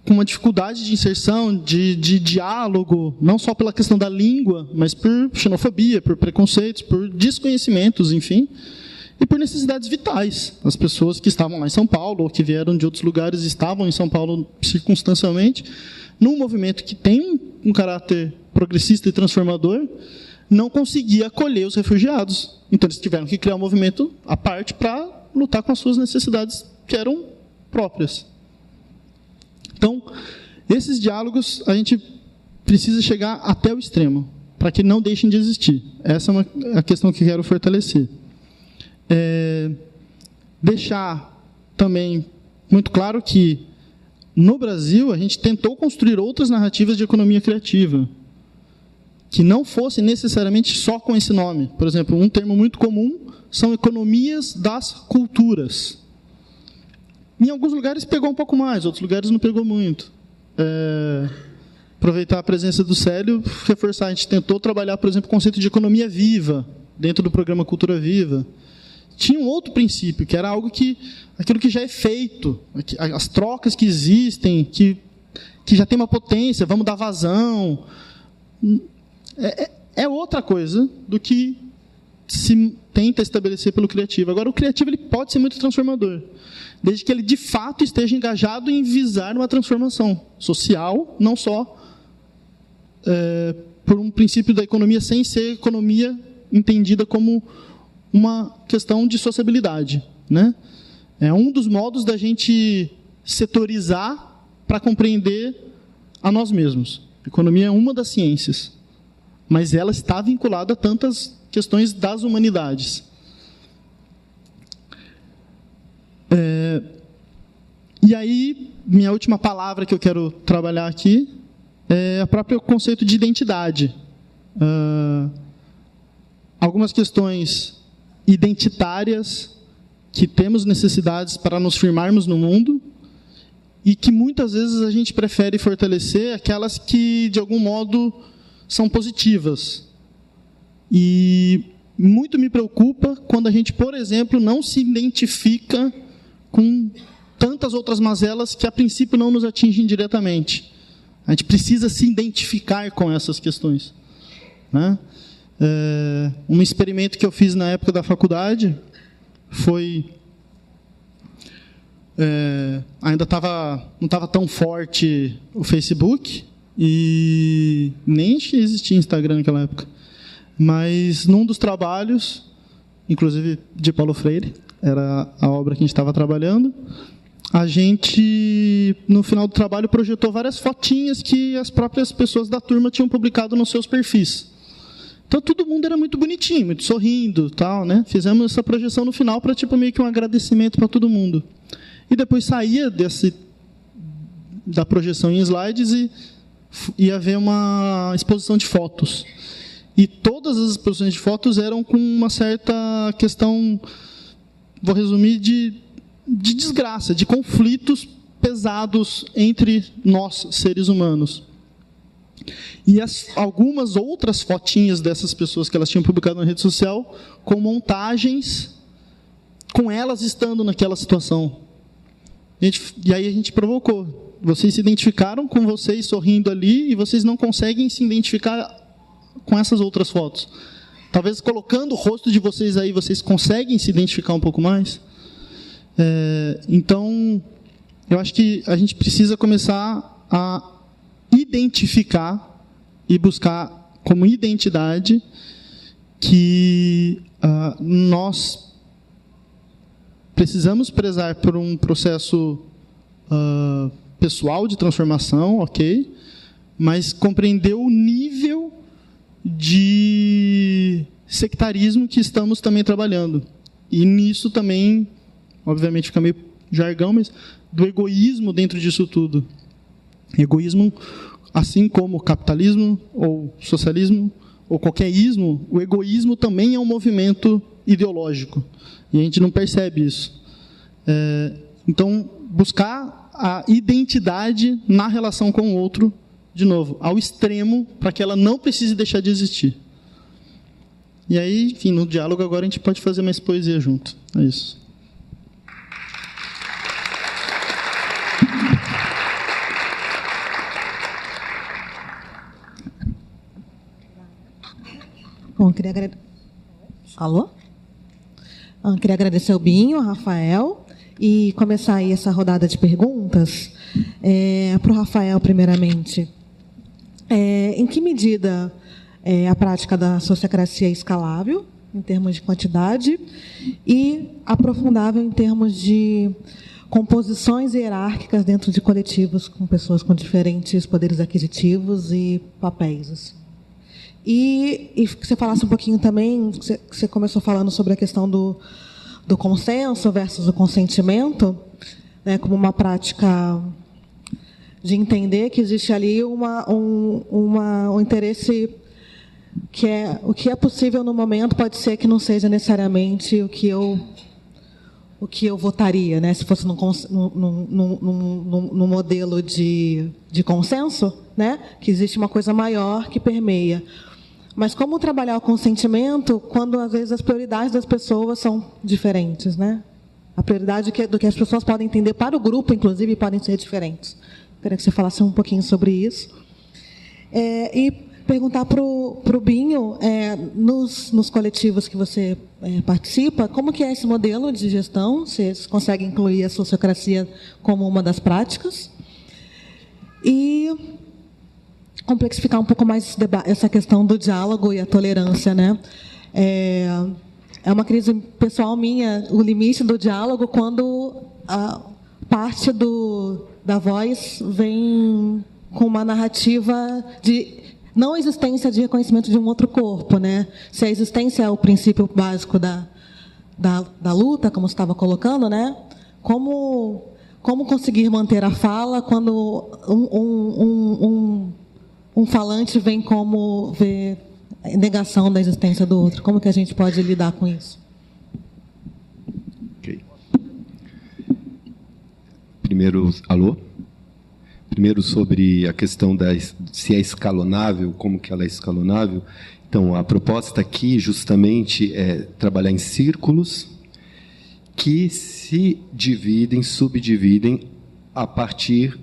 com uma dificuldade de inserção, de diálogo, não só pela questão da língua, mas por xenofobia, por preconceitos, por desconhecimentos, enfim, e por necessidades vitais. As pessoas que estavam lá em São Paulo, ou que vieram de outros lugares e estavam em São Paulo circunstancialmente, num movimento que tem um caráter progressista e transformador, não conseguia acolher os refugiados. Então, eles tiveram que criar um movimento à parte para lutar com as suas necessidades que eram próprias. Então, esses diálogos, a gente precisa chegar até o extremo, para que não deixem de existir. Essa é a questão que eu quero fortalecer. Deixar também muito claro que, no Brasil, a gente tentou construir outras narrativas de economia criativa, que não fossem necessariamente só com esse nome. Por exemplo, um termo muito comum são economias das culturas. Em alguns lugares pegou um pouco mais, outros lugares não pegou muito. Aproveitar a presença do Célio, reforçar. A gente tentou trabalhar, por exemplo, o conceito de economia viva, dentro do programa Cultura Viva, tinha um outro princípio, que era aquilo que já é feito, as trocas que existem, que já tem uma potência, vamos dar vazão. É outra coisa do que se tenta estabelecer pelo criativo. Agora, o criativo ele pode ser muito transformador, desde que ele, de fato, esteja engajado em visar uma transformação social, não só por um princípio da economia, sem ser economia entendida como uma questão de sociabilidade, né? É um dos modos da gente setorizar para compreender a nós mesmos. A economia é uma das ciências, mas ela está vinculada a tantas questões das humanidades. E aí, minha última palavra que eu quero trabalhar aqui é o próprio conceito de identidade. Algumas questões identitárias que temos necessidades para nos firmarmos no mundo e que muitas vezes a gente prefere fortalecer aquelas que, de algum modo, são positivas. E muito me preocupa quando a gente, por exemplo, não se identifica com tantas outras mazelas que, a princípio, não nos atingem diretamente. A gente precisa se identificar com essas questões, né? Um experimento que eu fiz na época da faculdade foi... ainda não estava tão forte o Facebook e nem existia Instagram naquela época. Mas, num dos trabalhos, inclusive de Paulo Freire, era a obra que a gente estava trabalhando, a gente, no final do trabalho, projetou várias fotinhas que as próprias pessoas da turma tinham publicado nos seus perfis. Então, todo mundo era muito bonitinho, muito sorrindo, tal, né? Fizemos essa projeção no final para, meio que um agradecimento para todo mundo. E depois saía da projeção em slides e ia haver uma exposição de fotos. E todas as exposições de fotos eram com uma certa questão, vou resumir, de desgraça, de conflitos pesados entre nós, seres humanos. E algumas outras fotinhas dessas pessoas que elas tinham publicado na rede social, com montagens, com elas estando naquela situação. E aí a gente provocou. Vocês se identificaram com vocês sorrindo ali e vocês não conseguem se identificar com essas outras fotos. Talvez colocando o rosto de vocês aí, vocês conseguem se identificar um pouco mais. Então, eu acho que a gente precisa começar a identificar e buscar como identidade que nós precisamos prezar por um processo pessoal de transformação, ok, mas compreender o nível de sectarismo que estamos também trabalhando. E nisso também, obviamente fica meio jargão, mas do egoísmo dentro disso tudo. Egoísmo, assim como o capitalismo, ou socialismo, ou qualquer ismo, o egoísmo também é um movimento ideológico. E a gente não percebe isso. Então, buscar a identidade na relação com o outro, de novo, ao extremo, para que ela não precise deixar de existir. E aí, enfim, no diálogo agora a gente pode fazer mais poesia junto. É isso. Bom, Alô? Queria agradecer ao Binho, ao Rafael, e começar aí essa rodada de perguntas. Para o Rafael, primeiramente, em que medida a prática da sociocracia é escalável, em termos de quantidade, e aprofundável em termos de composições hierárquicas dentro de coletivos com pessoas com diferentes poderes aquisitivos e papéis, assim. E que você falasse um pouquinho também, que você começou falando sobre a questão do consenso versus o consentimento, né, como uma prática de entender que existe ali um interesse que o que é possível no momento pode ser que não seja necessariamente o que eu votaria, né, se fosse num modelo de consenso, né, que existe uma coisa maior que permeia. Mas como trabalhar o consentimento quando, às vezes, as prioridades das pessoas são diferentes, né? A prioridade do que as pessoas podem entender para o grupo, inclusive, podem ser diferentes. Queria que você falasse um pouquinho sobre isso. E perguntar para o Binho, nos coletivos que você participa, como que é esse modelo de gestão? Vocês conseguem incluir a sociocracia como uma das práticas? E complexificar um pouco mais essa questão do diálogo e a tolerância, né? É uma crise pessoal minha, o limite do diálogo, quando a parte da voz vem com uma narrativa de não existência de reconhecimento de um outro corpo, né? Se a existência é o princípio básico da luta, como você estava colocando, né? Como conseguir manter a fala quando um falante vem como ver negação da existência do outro? Como que a gente pode lidar com isso? Ok. Primeiro, alô? Primeiro, sobre a questão se é escalonável, como que ela é escalonável. Então, a proposta aqui, justamente, é trabalhar em círculos que se subdividem a partir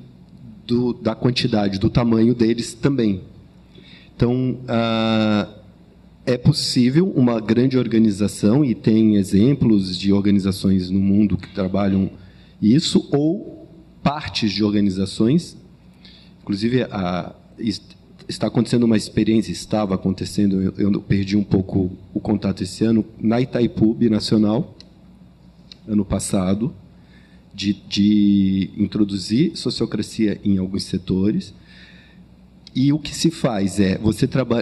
da quantidade, do tamanho deles também. Então, é possível uma grande organização, e tem exemplos de organizações no mundo que trabalham isso, ou partes de organizações. Inclusive, está acontecendo uma experiência, estava acontecendo, eu perdi um pouco o contato esse ano, na Itaipu Nacional, ano passado, de introduzir sociocracia em alguns setores. E o que se faz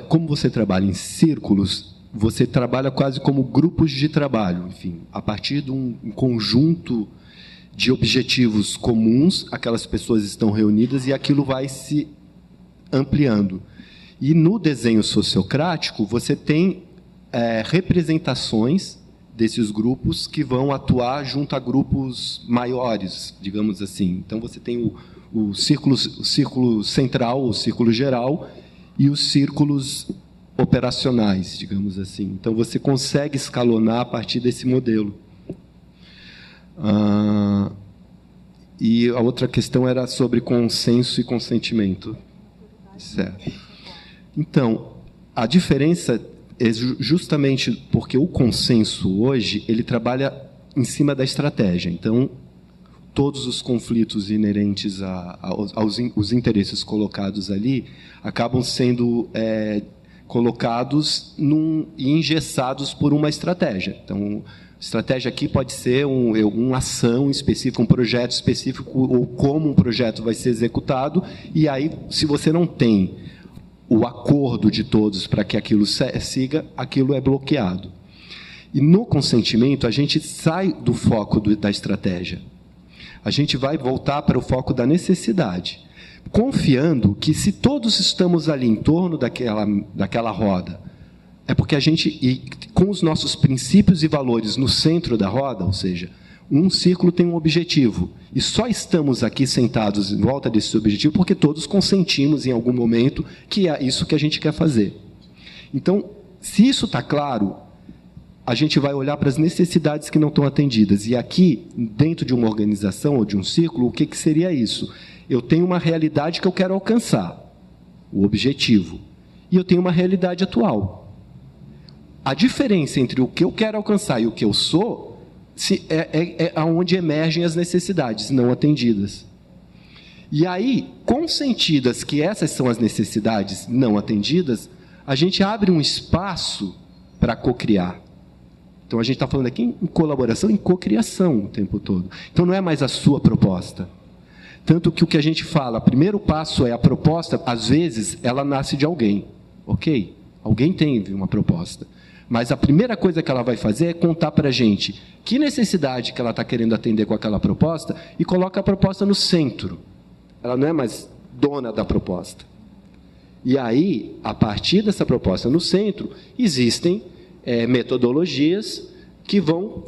como você trabalha em círculos, você trabalha quase como grupos de trabalho, enfim, a partir de um conjunto de objetivos comuns, aquelas pessoas estão reunidas e aquilo vai se ampliando. E no desenho sociocrático, você tem representações desses grupos que vão atuar junto a grupos maiores, digamos assim. Então, você tem o círculo central, o círculo geral, e os círculos operacionais, digamos assim. Então, você consegue escalonar a partir desse modelo. E a outra questão era sobre consenso e consentimento. Certo. Então, a diferença é justamente porque o consenso hoje ele trabalha em cima da estratégia. Então, todos os conflitos inerentes aos interesses colocados ali acabam sendo colocados e engessados por uma estratégia. Então, estratégia aqui pode ser uma ação específica, um projeto específico, ou como um projeto vai ser executado, e aí, se você não tem o acordo de todos para que aquilo siga, aquilo é bloqueado. E no consentimento, a gente sai do foco da estratégia. A gente vai voltar para o foco da necessidade, confiando que, se todos estamos ali em torno daquela roda, é porque a gente, com os nossos princípios e valores no centro da roda, ou seja, um círculo tem um objetivo, e só estamos aqui sentados em volta desse objetivo porque todos consentimos em algum momento que é isso que a gente quer fazer. Então, se isso está claro, a gente vai olhar para as necessidades que não estão atendidas. E aqui, dentro de uma organização ou de um círculo, o que seria isso? Eu tenho uma realidade que eu quero alcançar, o objetivo, e eu tenho uma realidade atual. A diferença entre o que eu quero alcançar e o que eu sou é onde emergem as necessidades não atendidas. E aí, consentidas que essas são as necessidades não atendidas, a gente abre um espaço para cocriar. Então, a gente está falando aqui em colaboração, em cocriação o tempo todo. Então, não é mais a sua proposta. Tanto que o que a gente fala, o primeiro passo é a proposta, às vezes, ela nasce de alguém. Ok? Alguém tem uma proposta. Mas a primeira coisa que ela vai fazer é contar para a gente que necessidade que ela está querendo atender com aquela proposta e coloca a proposta no centro. Ela não é mais dona da proposta. E aí, a partir dessa proposta no centro, existem metodologias que vão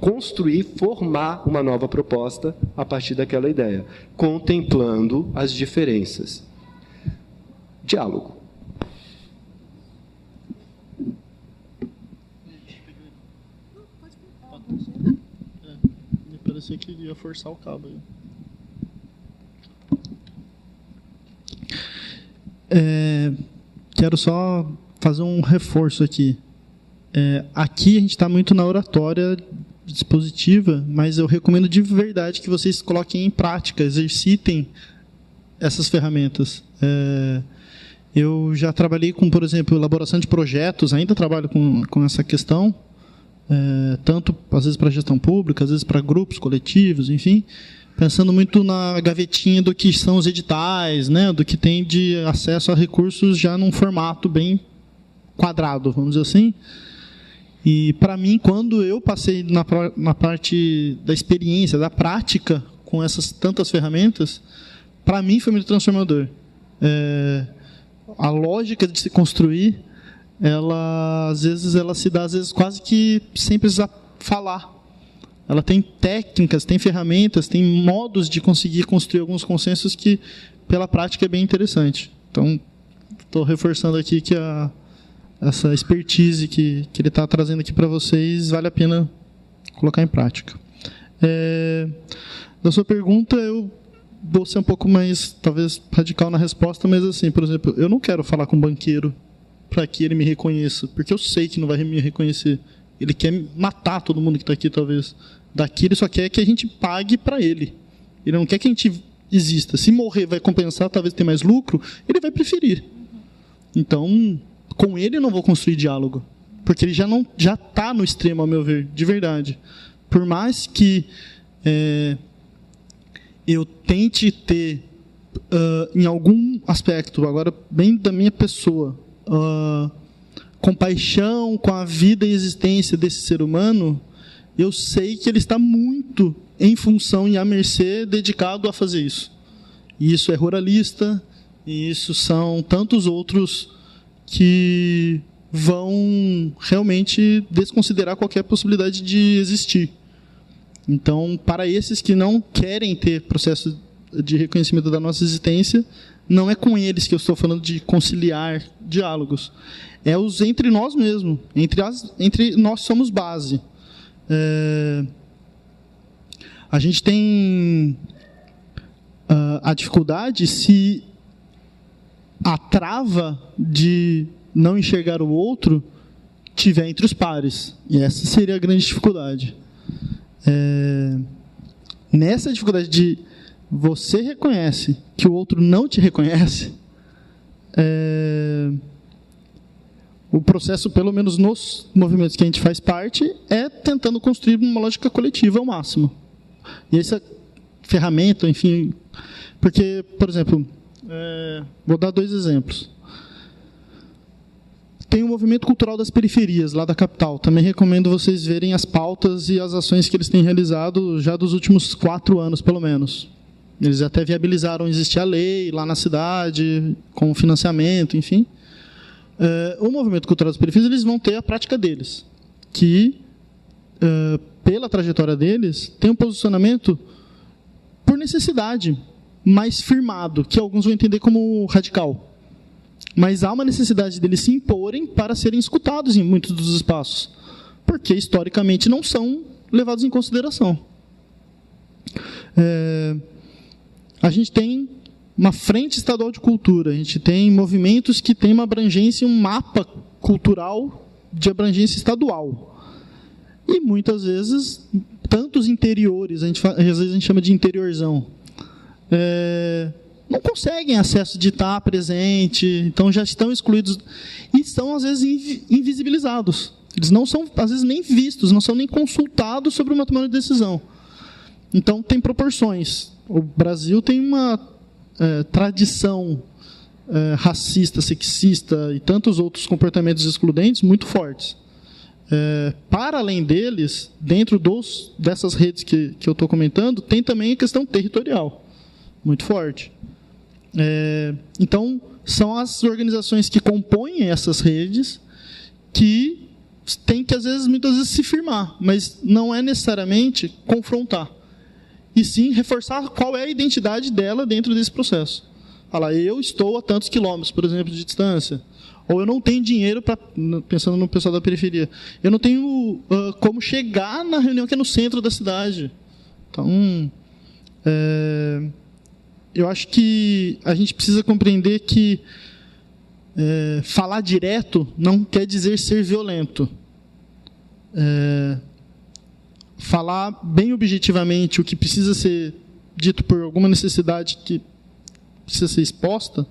construir, formar uma nova proposta a partir daquela ideia, contemplando as diferenças. Diálogo. parecia que ia forçar o cabo aí. Quero só fazer um reforço aqui. Aqui a gente está muito na oratória dispositiva, mas eu recomendo de verdade que vocês coloquem em prática, exercitem essas ferramentas. Eu já trabalhei com, por exemplo, elaboração de projetos, ainda trabalho com essa questão, tanto às vezes para gestão pública, às vezes para grupos, coletivos, enfim, pensando muito na gavetinha do que são os editais, né, do que tem de acesso a recursos já num formato bem quadrado, vamos dizer assim. E, para mim, quando eu passei na parte da experiência, da prática, com essas tantas ferramentas, para mim foi muito transformador. A lógica de se construir, às vezes ela se dá quase que sem precisar falar. Ela tem técnicas, tem ferramentas, tem modos de conseguir construir alguns consensos que, pela prática, é bem interessante. Então, estou reforçando aqui que essa expertise que ele está trazendo aqui para vocês, vale a pena colocar em prática. Da sua pergunta, eu vou ser um pouco mais, talvez, radical na resposta, mas, assim, por exemplo, eu não quero falar com um banqueiro para que ele me reconheça, porque eu sei que não vai me reconhecer. Ele quer matar todo mundo que está aqui, talvez. Daqui ele só quer que a gente pague para ele. Ele não quer que a gente exista. Se morrer vai compensar, talvez ter mais lucro, ele vai preferir. Então, com ele eu não vou construir diálogo, porque ele já está no extremo, ao meu ver, de verdade. Por mais que eu tente ter, em algum aspecto, agora bem da minha pessoa, compaixão com a vida e existência desse ser humano, eu sei que ele está muito em função e à mercê, dedicado a fazer isso. E isso é ruralista, e isso são tantos outros que vão realmente desconsiderar qualquer possibilidade de existir. Então, para esses que não querem ter processo de reconhecimento da nossa existência, não é com eles que eu estou falando de conciliar diálogos. É os entre nós mesmos. Entre nós somos base. A gente tem a dificuldade se a trava de não enxergar o outro tiver entre os pares. E essa seria a grande dificuldade. Nessa dificuldade de você reconhece que o outro não te reconhece, o processo, pelo menos nos movimentos que a gente faz parte, é tentando construir uma lógica coletiva ao máximo. E essa ferramenta, enfim... Porque, por exemplo, vou dar 2 exemplos. Tem o movimento cultural das periferias, lá da capital. Também recomendo vocês verem as pautas e as ações que eles têm realizado já dos últimos 4 anos, pelo menos. Eles até viabilizaram existir a lei lá na cidade, com financiamento, enfim. O movimento cultural das periferias, eles vão ter a prática deles, que, pela trajetória deles, tem um posicionamento por necessidade, mais firmado, que alguns vão entender como radical. Mas há uma necessidade deles se imporem para serem escutados em muitos dos espaços, porque, historicamente, não são levados em consideração. A gente tem uma frente estadual de cultura, a gente tem movimentos que têm uma abrangência, um mapa cultural de abrangência estadual. E, muitas vezes, tantos interiores, às vezes a gente chama de interiorzão, não conseguem acesso de estar presente, então já estão excluídos e são, às vezes, invisibilizados. Eles não são, às vezes, nem vistos, não são nem consultados sobre uma tomada de decisão. Então, tem proporções. O Brasil tem uma tradição racista, sexista e tantos outros comportamentos excludentes muito fortes. Para além deles, dentro dessas redes que eu estou comentando, tem também a questão territorial, muito forte. Então, são as organizações que compõem essas redes que têm que, muitas vezes, se firmar, mas não é necessariamente confrontar. E sim reforçar qual é a identidade dela dentro desse processo. Falar, eu estou a tantos quilômetros, por exemplo, de distância. Ou eu não tenho dinheiro, pensando no pessoal da periferia, eu não tenho como chegar na reunião que é no centro da cidade. Então, eu acho que a gente precisa compreender que falar direto não quer dizer ser violento. Falar bem objetivamente o que precisa ser dito por alguma necessidade que precisa ser exposta,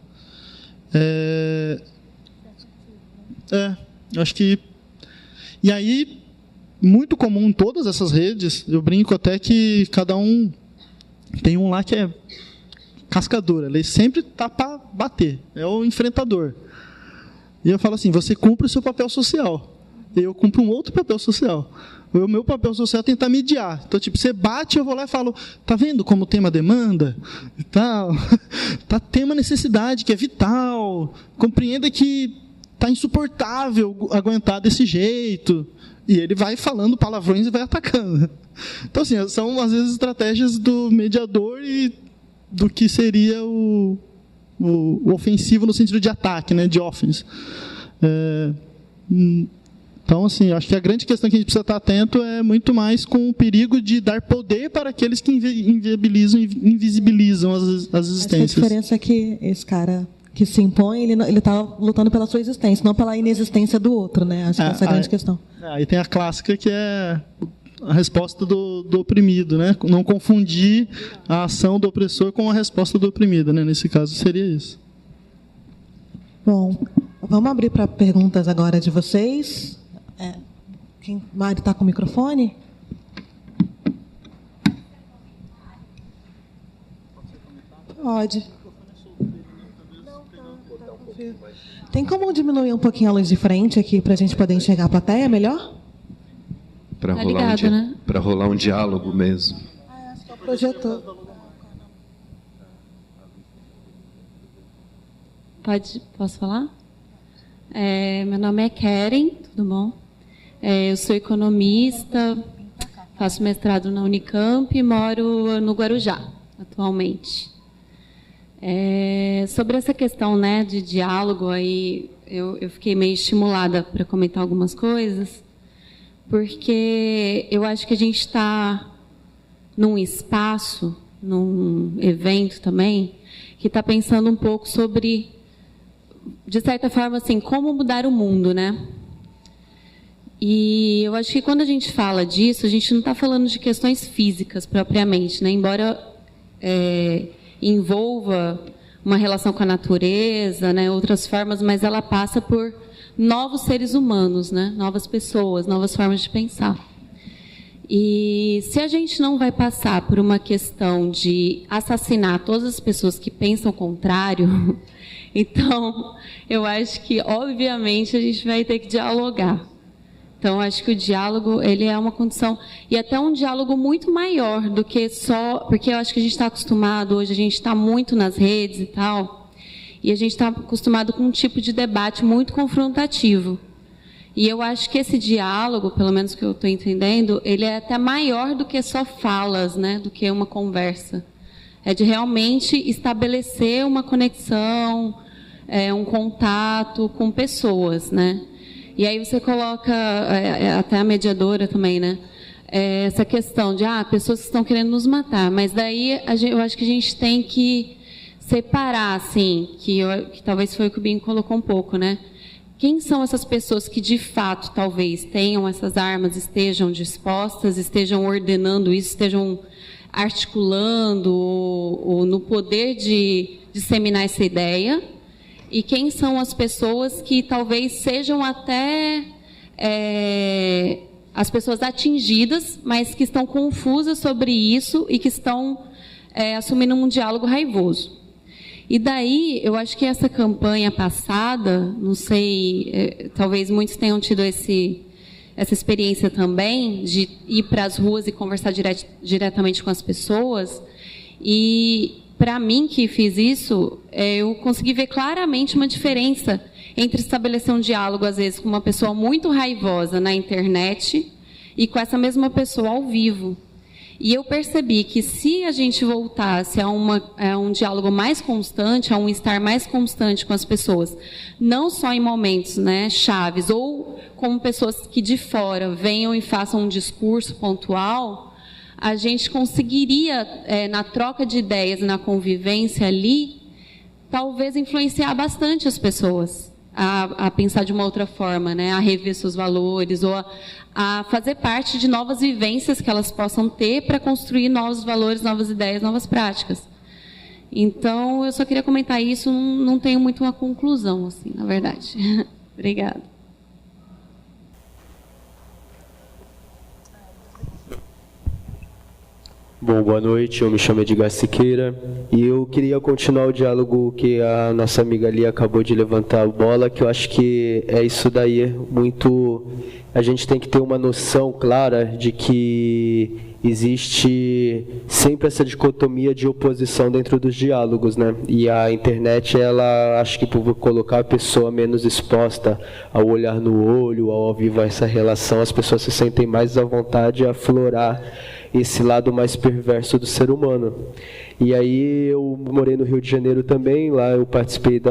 eu acho que... E aí, muito comum em todas essas redes, eu brinco até que cada um tem um lá que é cascador, ele sempre está para bater, é o enfrentador. E eu falo assim, você cumpre o seu papel social, eu cumpro um outro papel social. O meu papel social é tentar mediar. Então, tipo, você bate, eu vou lá e falo, tá vendo como tem uma demanda e tal? Tem uma necessidade que é vital, compreenda que está insuportável aguentar desse jeito. E ele vai falando palavrões e vai atacando. Então, assim, são, às vezes, estratégias do mediador e do que seria o ofensivo no sentido de ataque, né, de offense. Então, assim, acho que a grande questão que a gente precisa estar atento é muito mais com o perigo de dar poder para aqueles que invisibilizam as existências. Acho que a diferença é que esse cara que se impõe, ele está lutando pela sua existência, não pela inexistência do outro, né? Acho que essa é a grande questão. Aí tem a clássica que é a resposta do oprimido, né? Não confundir a ação do opressor com a resposta do oprimido, né? Nesse caso seria isso. Bom, vamos abrir para perguntas agora de vocês. Mari está com o microfone? Pode. Tem como diminuir um pouquinho a luz de frente aqui para a gente poder enxergar a plateia melhor? Para tá ligado, né? rolar um diálogo mesmo. Acho que é o projetor. Posso falar? Meu nome é Keren, tudo bom? Eu sou economista, faço mestrado na Unicamp e moro no Guarujá, atualmente. Sobre essa questão, né, de diálogo, aí eu fiquei meio estimulada para comentar algumas coisas, porque eu acho que a gente está num espaço, num evento também, que está pensando um pouco sobre, de certa forma, assim, como mudar o mundo, né? E eu acho que quando a gente fala disso, a gente não está falando de questões físicas propriamente, né? Embora envolva uma relação com a natureza, né? Outras formas, mas ela passa por novos seres humanos, né? Novas pessoas, novas formas de pensar. E se a gente não vai passar por uma questão de assassinar todas as pessoas que pensam o contrário, então eu acho que, obviamente, a gente vai ter que dialogar. Então, acho que o diálogo, ele é uma condição, e até um diálogo muito maior do que só, porque eu acho que a gente está acostumado, hoje a gente está muito nas redes e tal, e a gente está acostumado com um tipo de debate muito confrontativo. E eu acho que esse diálogo, pelo menos que eu estou entendendo, ele é até maior do que só falas, né, do que uma conversa. É de realmente estabelecer uma conexão, um contato com pessoas, né? E aí você coloca, até a mediadora também, né? Essa questão de, pessoas que estão querendo nos matar. Mas daí eu acho que a gente tem que separar, assim, que talvez foi o que o Binho colocou um pouco, né? Quem são essas pessoas que, de fato, talvez tenham essas armas, estejam dispostas, estejam ordenando isso, estejam articulando ou no poder de disseminar essa ideia? E quem são as pessoas que talvez sejam até as pessoas atingidas, mas que estão confusas sobre isso e que estão assumindo um diálogo raivoso. E daí, eu acho que essa campanha passada, não sei, talvez muitos tenham tido essa experiência também, de ir para as ruas e conversar diretamente com as pessoas, e para mim, que fiz isso, eu consegui ver claramente uma diferença entre estabelecer um diálogo, às vezes, com uma pessoa muito raivosa na internet e com essa mesma pessoa ao vivo. E eu percebi que, se a gente voltasse a um diálogo mais constante, a um estar mais constante com as pessoas, não só em momentos, né, chaves, ou como pessoas que de fora venham e façam um discurso pontual, a gente conseguiria, na troca de ideias, na convivência ali, talvez influenciar bastante as pessoas a pensar de uma outra forma, né? A rever seus valores, ou a fazer parte de novas vivências que elas possam ter para construir novos valores, novas ideias, novas práticas. Então, eu só queria comentar isso, não tenho muito uma conclusão, assim, na verdade. Obrigada. Bom, boa noite, eu me chamo Edgar Siqueira e eu queria continuar o diálogo que a nossa amiga ali acabou de levantar a bola, que eu acho que é isso daí, muito... A gente tem que ter uma noção clara de que existe sempre essa dicotomia de oposição dentro dos diálogos, né? E a internet, ela, acho que por colocar a pessoa menos exposta ao olhar no olho, ao vivo essa relação, as pessoas se sentem mais à vontade a aflorar esse lado mais perverso do ser humano. E aí eu morei no Rio de Janeiro também, lá eu participei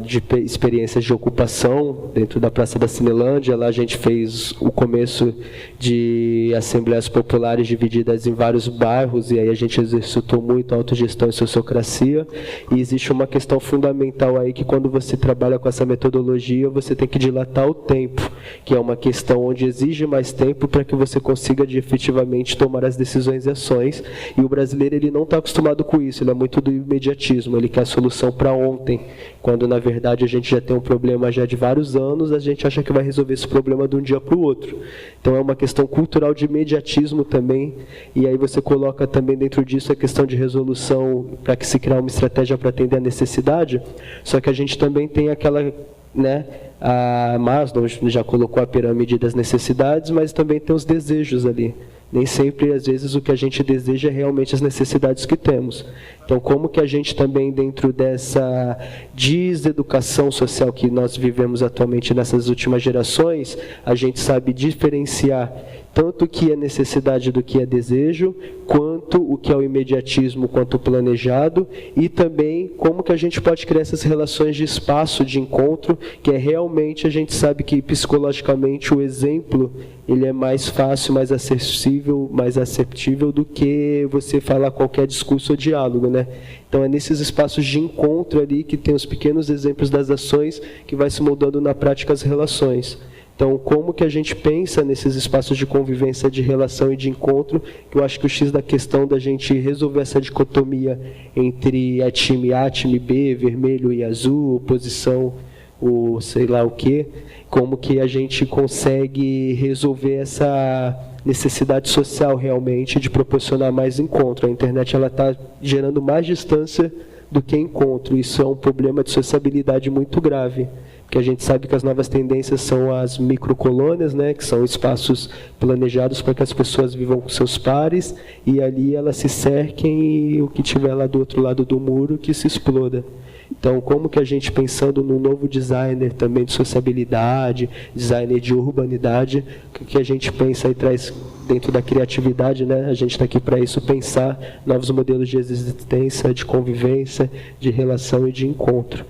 de experiências de ocupação dentro da Praça da Cinelândia. Lá a gente fez o começo de assembleias populares divididas em vários bairros, e aí a gente exercitou muito a autogestão e sociocracia. E existe uma questão fundamental aí, que quando você trabalha com essa metodologia, você tem que dilatar o tempo, que é uma questão onde exige mais tempo para que você consiga efetivamente tomar as decisões e ações. E o brasileiro, ele não está acostumado com isso, ele é muito do imediatismo, ele quer a solução para ontem, quando na verdade a gente já tem um problema já de vários anos, a gente acha que vai resolver esse problema de um dia para o outro. Então é uma questão cultural de imediatismo também, e aí você coloca também dentro disso a questão de resolução para que se criar uma estratégia para atender a necessidade, só que a gente também tem aquela, né, a Maslow já colocou a pirâmide das necessidades, mas também tem os desejos ali. Nem sempre, às vezes, o que a gente deseja é realmente as necessidades que temos. Então, como que a gente também, dentro dessa deseducação social que nós vivemos atualmente nessas últimas gerações, a gente sabe diferenciar tanto o que é necessidade do que é desejo, quanto o que é o imediatismo, quanto o planejado, e também como que a gente pode criar essas relações de espaço, de encontro, que é realmente, a gente sabe que psicologicamente o exemplo, ele é mais fácil, mais acessível, mais aceptível do que você falar qualquer discurso ou diálogo, né? Então é nesses espaços de encontro ali que tem os pequenos exemplos das ações que vai se moldando na prática as relações. Então, como que a gente pensa nesses espaços de convivência, de relação e de encontro, que eu acho que o X da questão da gente resolver essa dicotomia entre a time A, time B, vermelho e azul, oposição, ou sei lá o quê, como que a gente consegue resolver essa necessidade social realmente de proporcionar mais encontro. A internet está gerando mais distância do que encontro. Isso é um problema de sociabilidade muito grave, que a gente sabe que as novas tendências são as microcolônias, né, que são espaços planejados para que as pessoas vivam com seus pares, e ali elas se cerquem e o que tiver lá do outro lado do muro que se exploda. Então, como que a gente, pensando num novo designer também de sociabilidade, designer de urbanidade, que a gente pensa e traz dentro da criatividade, né? A gente está aqui para isso, pensar novos modelos de existência, de convivência, de relação e de encontro.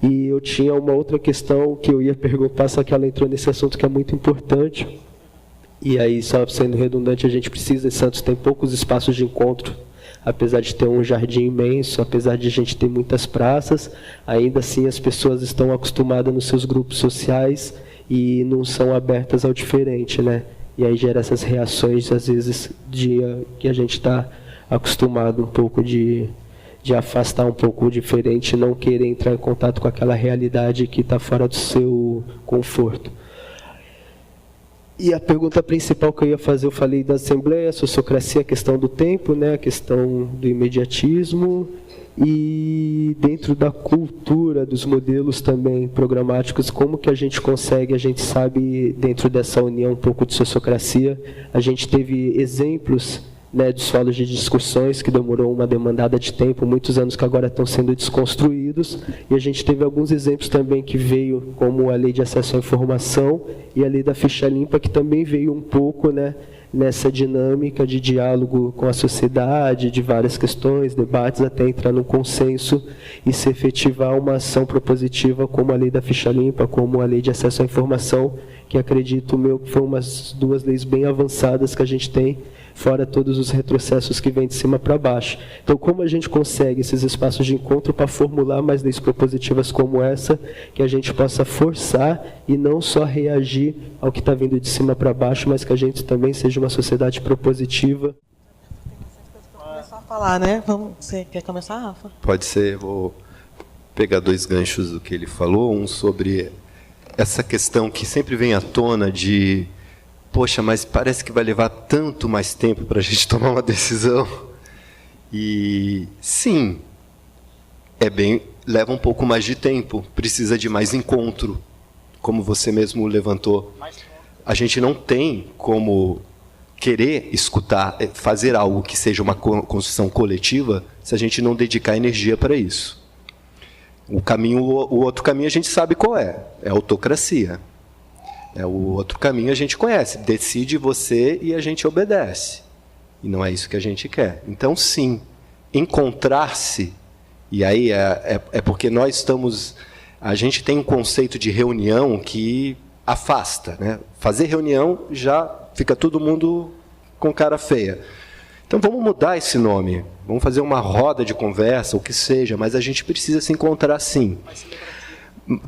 E eu tinha uma outra questão que eu ia perguntar, só que ela entrou nesse assunto que é muito importante. E aí, só sendo redundante, a gente precisa, em Santos tem poucos espaços de encontro, apesar de ter um jardim imenso, apesar de a gente ter muitas praças, ainda assim as pessoas estão acostumadas nos seus grupos sociais e não são abertas ao diferente, né? E aí gera essas reações, às vezes, que a gente está acostumado um pouco de afastar um pouco o diferente, não querer entrar em contato com aquela realidade que está fora do seu conforto. E a pergunta principal que eu ia fazer, eu falei da Assembleia, a sociocracia, a questão do tempo, né, a questão do imediatismo, e dentro da cultura, dos modelos também programáticos, como que a gente consegue, a gente sabe, dentro dessa união um pouco de sociocracia, a gente teve exemplos, né, dos solos de discussões, que demorou uma demandada de tempo, muitos anos que agora estão sendo desconstruídos, e a gente teve alguns exemplos também que veio, como a Lei de Acesso à Informação e a Lei da Ficha Limpa, que também veio um pouco, né, nessa dinâmica de diálogo com a sociedade, de várias questões, debates, até entrar num consenso e se efetivar uma ação propositiva como a Lei da Ficha Limpa, como a Lei de Acesso à Informação, que acredito que foi umas 2 leis bem avançadas que a gente tem, fora todos os retrocessos que vêm de cima para baixo. Então, como a gente consegue esses espaços de encontro para formular mais leis propositivas como essa, que a gente possa forçar e não só reagir ao que está vindo de cima para baixo, mas que a gente também seja uma sociedade propositiva. Começar a falar, né? Você quer começar, Rafa? Pode ser, vou pegar 2 ganchos do que ele falou, um sobre essa questão que sempre vem à tona de, poxa, mas parece que vai levar tanto mais tempo para a gente tomar uma decisão. E sim, leva um pouco mais de tempo, precisa de mais encontro, como você mesmo levantou. A gente não tem como querer escutar, fazer algo que seja uma construção coletiva, se a gente não dedicar energia para isso. O outro caminho a gente sabe qual é a autocracia. O outro caminho a gente conhece, decide você e a gente obedece. E não é isso que a gente quer. Então, sim, encontrar-se, e aí é porque nós estamos... A gente tem um conceito de reunião que afasta, né? Fazer reunião já fica todo mundo com cara feia. Então, vamos mudar esse nome. Vamos fazer uma roda de conversa, o que seja, mas a gente precisa se encontrar sim.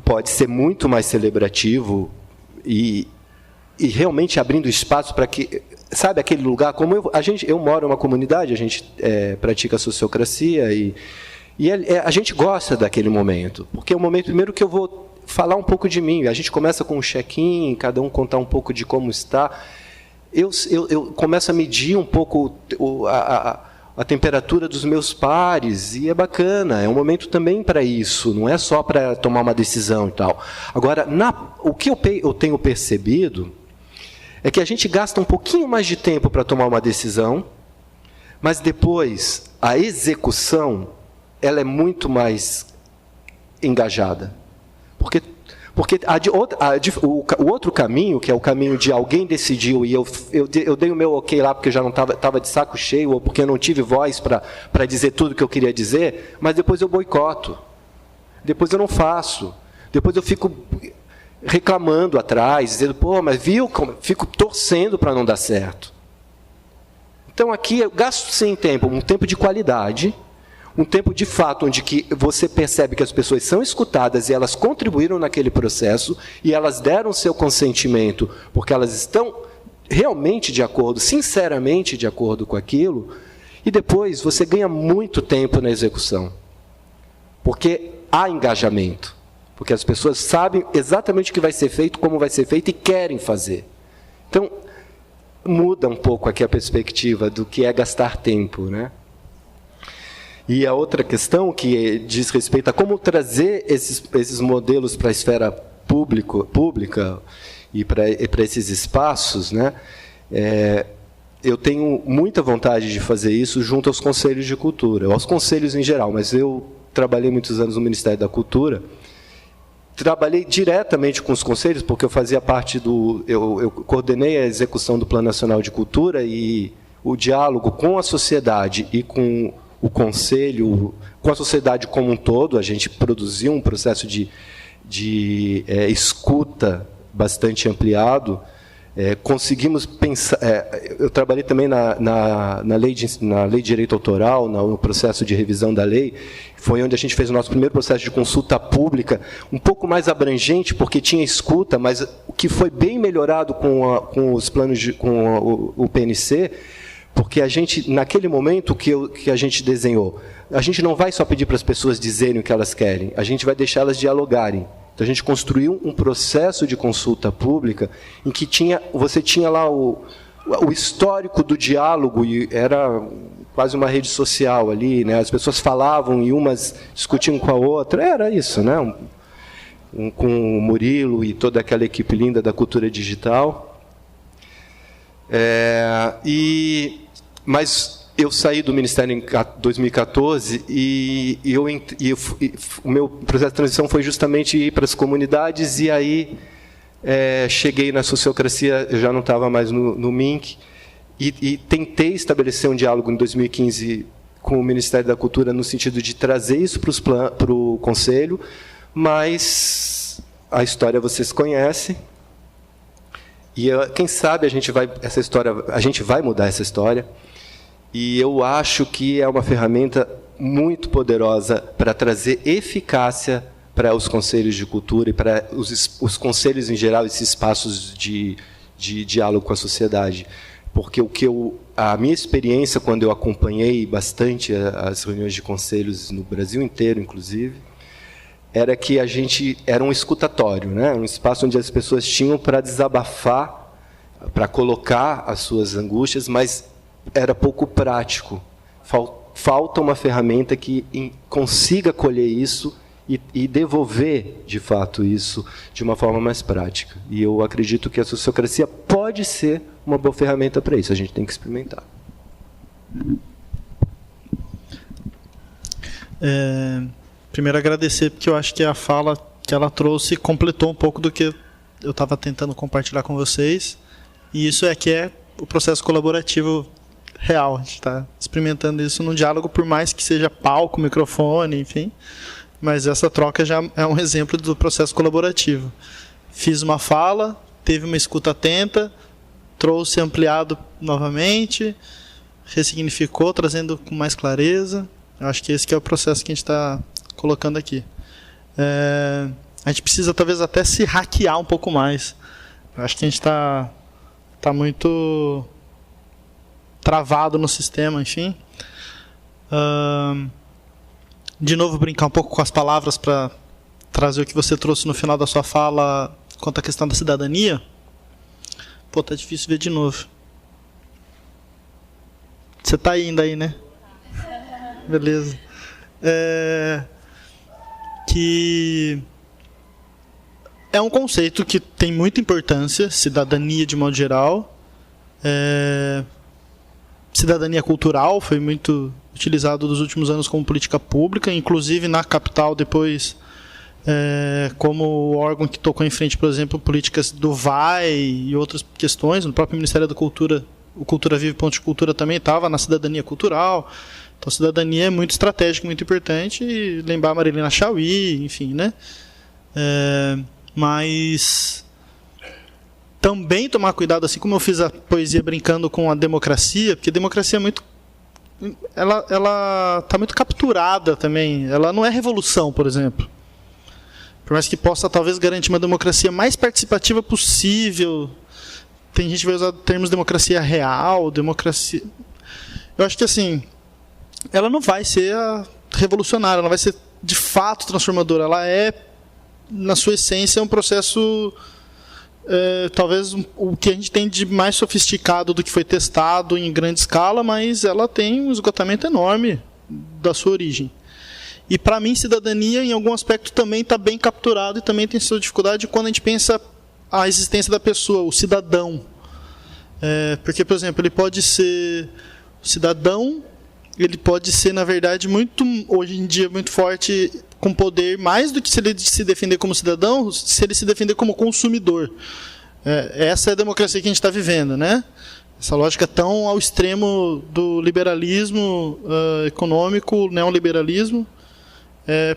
Pode ser muito mais celebrativo e realmente abrindo espaço para que... Sabe aquele lugar, como eu moro em uma comunidade, a gente pratica sociocracia e a gente gosta daquele momento, porque é o momento primeiro que eu vou falar um pouco de mim. A gente começa com um check-in, cada um contar um pouco de como está. Eu começo a medir um pouco a temperatura dos meus pares, e é bacana, é um momento também para isso, não é só para tomar uma decisão e tal. Agora, o que eu tenho percebido é que a gente gasta um pouquinho mais de tempo para tomar uma decisão, mas depois a execução ela é muito mais engajada. Porque o outro caminho, que é o caminho de alguém decidiu e eu dei o meu ok lá porque já não estava de saco cheio, ou porque eu não tive voz para dizer tudo o que eu queria dizer, mas depois eu boicoto. Depois eu não faço. Depois eu fico reclamando atrás, dizendo, pô, mas viu? Fico torcendo para não dar certo. Então aqui eu gasto sim tempo, um tempo de qualidade, um tempo de fato onde que você percebe que as pessoas são escutadas e elas contribuíram naquele processo e elas deram seu consentimento porque elas estão realmente de acordo, sinceramente de acordo com aquilo, e depois você ganha muito tempo na execução, porque há engajamento, porque as pessoas sabem exatamente o que vai ser feito, como vai ser feito e querem fazer. Então, muda um pouco aqui a perspectiva do que é gastar tempo, né? E a outra questão que diz respeito a como trazer esses modelos para a esfera pública e para esses espaços, né? Eu tenho muita vontade de fazer isso junto aos conselhos de cultura, aos conselhos em geral, mas eu trabalhei muitos anos no Ministério da Cultura, trabalhei diretamente com os conselhos, porque eu fazia parte eu coordenei a execução do Plano Nacional de Cultura e o diálogo com a sociedade e com o conselho, com a sociedade como um todo. A gente produziu um processo de escuta bastante ampliado. Conseguimos pensar... eu trabalhei também na lei de direito autoral, no processo de revisão da lei. Foi onde a gente fez o nosso primeiro processo de consulta pública, um pouco mais abrangente, porque tinha escuta, mas o que foi bem melhorado com os planos com o PNC, porque a gente, naquele momento que a gente desenhou, a gente não vai só pedir para as pessoas dizerem o que elas querem, a gente vai deixar elas dialogarem. Então, a gente construiu um processo de consulta pública em que você tinha lá o histórico do diálogo, e era quase uma rede social ali, né? As pessoas falavam e umas discutiam com a outra, era isso, né? Com o Murilo e toda aquela equipe linda da cultura digital. Mas eu saí do Ministério em 2014 e o meu processo de transição foi justamente ir para as comunidades, e aí cheguei na sociocracia, eu já não estava mais no MINC, e tentei estabelecer um diálogo em 2015 com o Ministério da Cultura no sentido de trazer isso para o Conselho, mas a história vocês conhecem. E quem sabe a gente vai mudar essa história. E eu acho que é uma ferramenta muito poderosa para trazer eficácia para os conselhos de cultura e para os conselhos em geral, esses espaços de diálogo com a sociedade. Porque a minha experiência, quando eu acompanhei bastante as reuniões de conselhos no Brasil inteiro, inclusive, era que a gente era um escutatório, né? Um espaço onde as pessoas tinham para desabafar, para colocar as suas angústias, mas era pouco prático. Falta uma ferramenta que consiga colher isso e devolver, de fato, isso de uma forma mais prática. E eu acredito que a sociocracia pode ser uma boa ferramenta para isso. A gente tem que experimentar. Primeiro, agradecer, porque eu acho que a fala que ela trouxe completou um pouco do que eu estava tentando compartilhar com vocês. E isso é o processo colaborativo real. A gente está experimentando isso num diálogo, por mais que seja palco, microfone, enfim. Mas essa troca já é um exemplo do processo colaborativo. Fiz uma fala, teve uma escuta atenta, trouxe ampliado novamente, ressignificou, trazendo com mais clareza. Eu acho que esse que é o processo que a gente está colocando aqui. A gente precisa talvez até se hackear um pouco mais. Eu acho que a gente está muito travado no sistema, enfim. De novo, brincar um pouco com as palavras para trazer o que você trouxe no final da sua fala quanto à questão da cidadania. Pô, tá difícil ver de novo. Você tá ainda aí, né? Beleza. Que é um conceito que tem muita importância, cidadania de modo geral. Cidadania cultural foi muito utilizado nos últimos anos como política pública, inclusive na capital depois como órgão que tocou em frente, por exemplo, políticas do VAI e outras questões. No próprio Ministério da Cultura, o Cultura Vive Ponto de Cultura também estava na cidadania cultural. Então, cidadania é muito estratégico, muito importante. E lembrar a Marilena Chauí, enfim, né? Mas também tomar cuidado, assim como eu fiz a poesia brincando com a democracia, porque a democracia é muito... Ela está muito capturada também. Ela não é revolução, por exemplo. Por mais que possa, talvez, garantir uma democracia mais participativa possível. Tem gente que vai usar termos democracia real, democracia... Eu acho que, assim, ela não vai ser revolucionária, ela não vai ser, de fato, transformadora. Ela é, na sua essência, um processo... talvez o que a gente tem de mais sofisticado do que foi testado em grande escala, mas ela tem um esgotamento enorme da sua origem. E, para mim, cidadania, em algum aspecto, também está bem capturado e também tem sua dificuldade quando a gente pensa a existência da pessoa, o cidadão. Porque, por exemplo, ele pode ser cidadão, ele pode ser, na verdade, hoje em dia, muito forte, com poder, mais do que se ele se defender como cidadão, se ele se defender como consumidor. Essa é a democracia que a gente está vivendo, né? Essa lógica tão ao extremo do liberalismo econômico, neoliberalismo,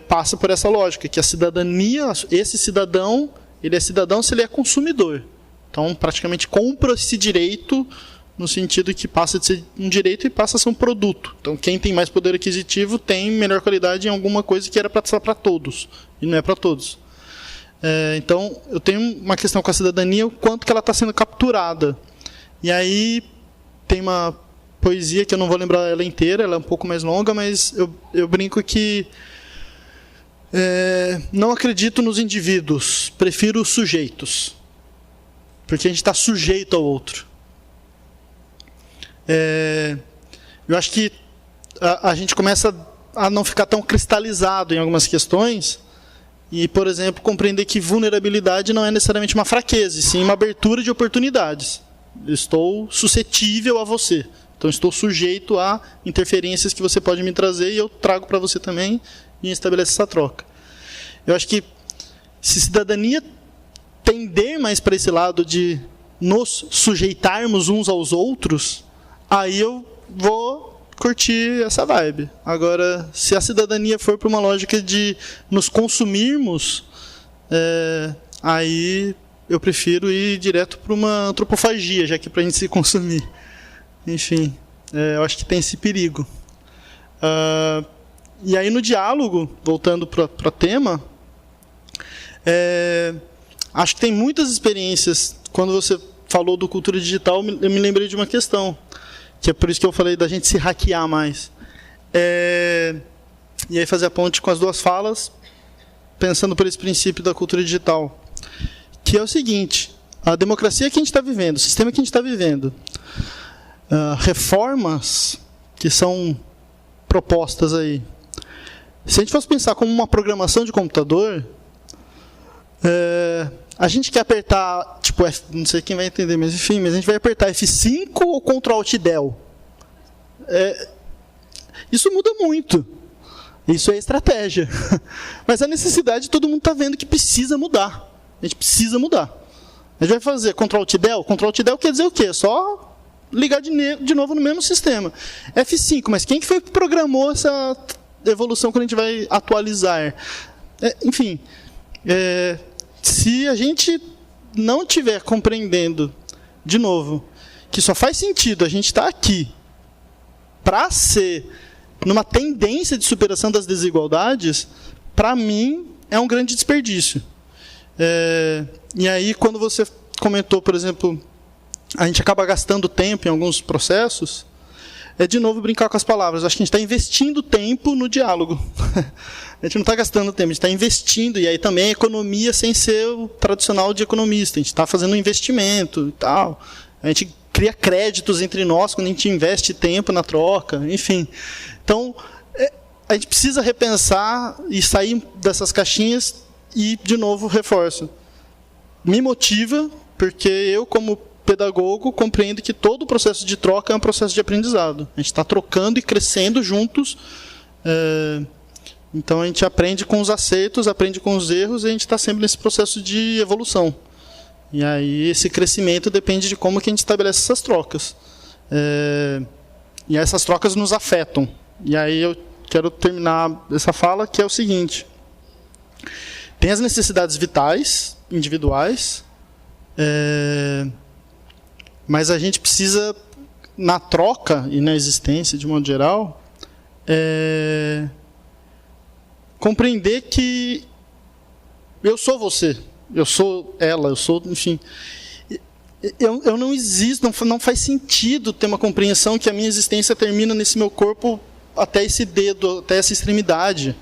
passa por essa lógica, que a cidadania, esse cidadão, ele é cidadão se ele é consumidor. Então, praticamente compra esse direito, no sentido que passa de ser um direito e passa a ser um produto. Então, quem tem mais poder aquisitivo tem melhor qualidade em alguma coisa que era para ser para todos, e não é para todos. Então, eu tenho uma questão com a cidadania, o quanto que ela está sendo capturada. E aí, tem uma poesia que eu não vou lembrar ela inteira, ela é um pouco mais longa, mas eu brinco que não acredito nos indivíduos, prefiro os sujeitos. Porque a gente está sujeito ao outro. Eu acho que a gente começa a não ficar tão cristalizado em algumas questões e, por exemplo, compreender que vulnerabilidade não é necessariamente uma fraqueza, e sim uma abertura de oportunidades. Eu estou suscetível a você. Então, estou sujeito a interferências que você pode me trazer e eu trago para você também e estabelece essa troca. Eu acho que se cidadania tender mais para esse lado de nos sujeitarmos uns aos outros, aí eu vou curtir essa vibe. Agora, se a cidadania for para uma lógica de nos consumirmos, aí eu prefiro ir direto para uma antropofagia, já que é para a gente se consumir. Enfim, eu acho que tem esse perigo. E aí, no diálogo, voltando para o tema, acho que tem muitas experiências. Quando você falou do cultura digital, eu me lembrei de uma questão, que é por isso que eu falei da gente se hackear mais. E aí fazer a ponte com as duas falas, pensando por esse princípio da cultura digital, que é o seguinte: a democracia que a gente está vivendo, o sistema que a gente está vivendo, reformas que são propostas aí, se a gente fosse pensar como uma programação de computador, a gente quer apertar, tipo, não sei quem vai entender, mas enfim, mas a gente vai apertar F5 ou Ctrl+Alt+Del? Isso muda muito. Isso é estratégia. Mas a necessidade, todo mundo está vendo que precisa mudar. A gente precisa mudar. A gente vai fazer Ctrl+Alt+Del? Ctrl+Alt+Del quer dizer o quê? É só ligar de novo no mesmo sistema. F5, mas quem que foi que programou essa evolução quando a gente vai atualizar? Enfim, se a gente não estiver compreendendo, de novo, que só faz sentido a gente estar aqui para ser numa tendência de superação das desigualdades, para mim, é um grande desperdício. E aí, quando você comentou, por exemplo, a gente acaba gastando tempo em alguns processos, de novo brincar com as palavras. Acho que a gente está investindo tempo no diálogo. A gente não está gastando tempo, a gente está investindo, e aí também a economia sem ser o tradicional de economista. A gente está fazendo um investimento e tal. A gente cria créditos entre nós quando a gente investe tempo na troca, enfim. Então, a gente precisa repensar e sair dessas caixinhas e, de novo, reforço. Me motiva, porque eu, como pedagogo, compreendo que todo o processo de troca é um processo de aprendizado. A gente está trocando e crescendo juntos. Então, a gente aprende com os acertos, aprende com os erros, e a gente está sempre nesse processo de evolução. E aí, esse crescimento depende de como que a gente estabelece essas trocas. E essas trocas nos afetam. E aí, eu quero terminar essa fala, que é o seguinte: tem as necessidades vitais, individuais, mas a gente precisa, na troca e na existência, de modo geral, compreender que eu sou você, eu sou ela, eu sou, enfim. Eu não existo, não faz sentido ter uma compreensão que a minha existência termina nesse meu corpo até esse dedo, até essa extremidade.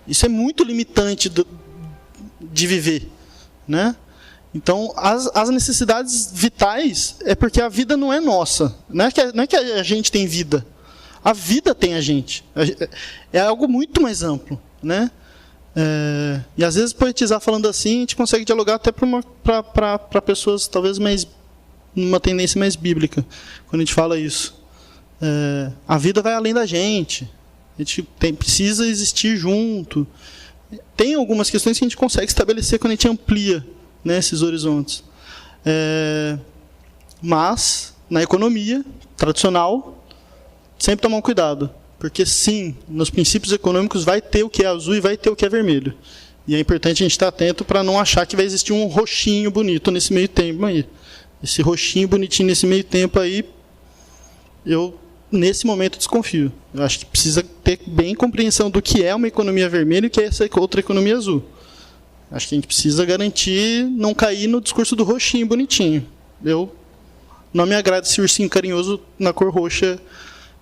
Isso é muito limitante de viver, né? Então, as necessidades vitais é porque a vida não é nossa. Não é que a gente tem vida. A vida tem a gente. É algo muito mais amplo, né? E às vezes poetizar falando assim, a gente consegue dialogar até para pessoas talvez mais numa tendência mais bíblica, quando a gente fala isso. A vida vai além da gente. A gente precisa existir junto. Tem algumas questões que a gente consegue estabelecer quando a gente amplia, né, esses horizontes. Mas, na economia tradicional, sempre tomar um cuidado. Porque, sim, nos princípios econômicos vai ter o que é azul e vai ter o que é vermelho. E é importante a gente estar atento para não achar que vai existir um roxinho bonito nesse meio tempo aí. Esse roxinho bonitinho nesse meio tempo aí, eu, nesse momento, desconfio. Eu acho que precisa ter bem compreensão do que é uma economia vermelha e o que é essa outra economia azul. Acho que a gente precisa garantir não cair no discurso do roxinho bonitinho. Eu não me agrada esse ursinho carinhoso na cor roxa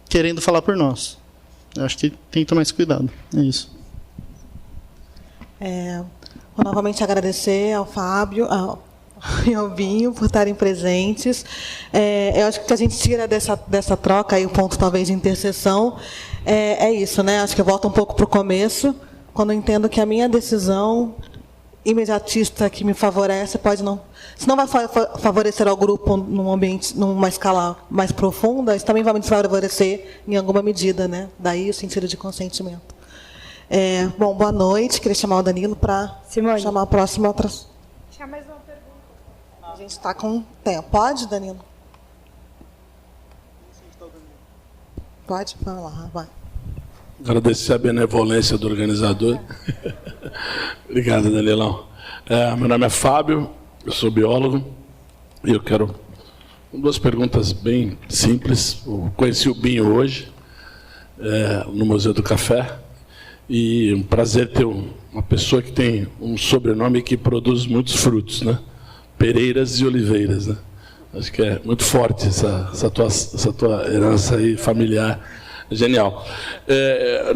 querendo falar por nós. Eu acho que tem que tomar esse cuidado. É isso. Vou novamente agradecer ao Fábio e ao Binho por estarem presentes. Eu acho que a gente tira dessa troca, aí, o ponto talvez de interseção, é isso, né? Acho que eu volto um pouco para o começo, quando eu entendo que a minha decisão imediatista que me favorece pode não... Se não vai favorecer ao grupo num ambiente, numa escala mais profunda, isso também vai me favorecer em alguma medida, né? Daí o sentido de consentimento. Bom, boa noite. Queria chamar o Danilo para chamar a próxima. Tinha mais uma pergunta. A gente está com tempo. Pode, Danilo? Pode? Vamos lá, vai. Agradecer a benevolência do organizador. Obrigado, Danilão. Meu nome é Fábio, Eu sou biólogo e eu quero duas perguntas bem simples. Eu conheci o Binho hoje, no Museu do Café, e um prazer ter uma pessoa que tem um sobrenome que produz muitos frutos, né? Pereiras e Oliveiras, né? Acho que é muito forte essa tua herança aí familiar. Genial.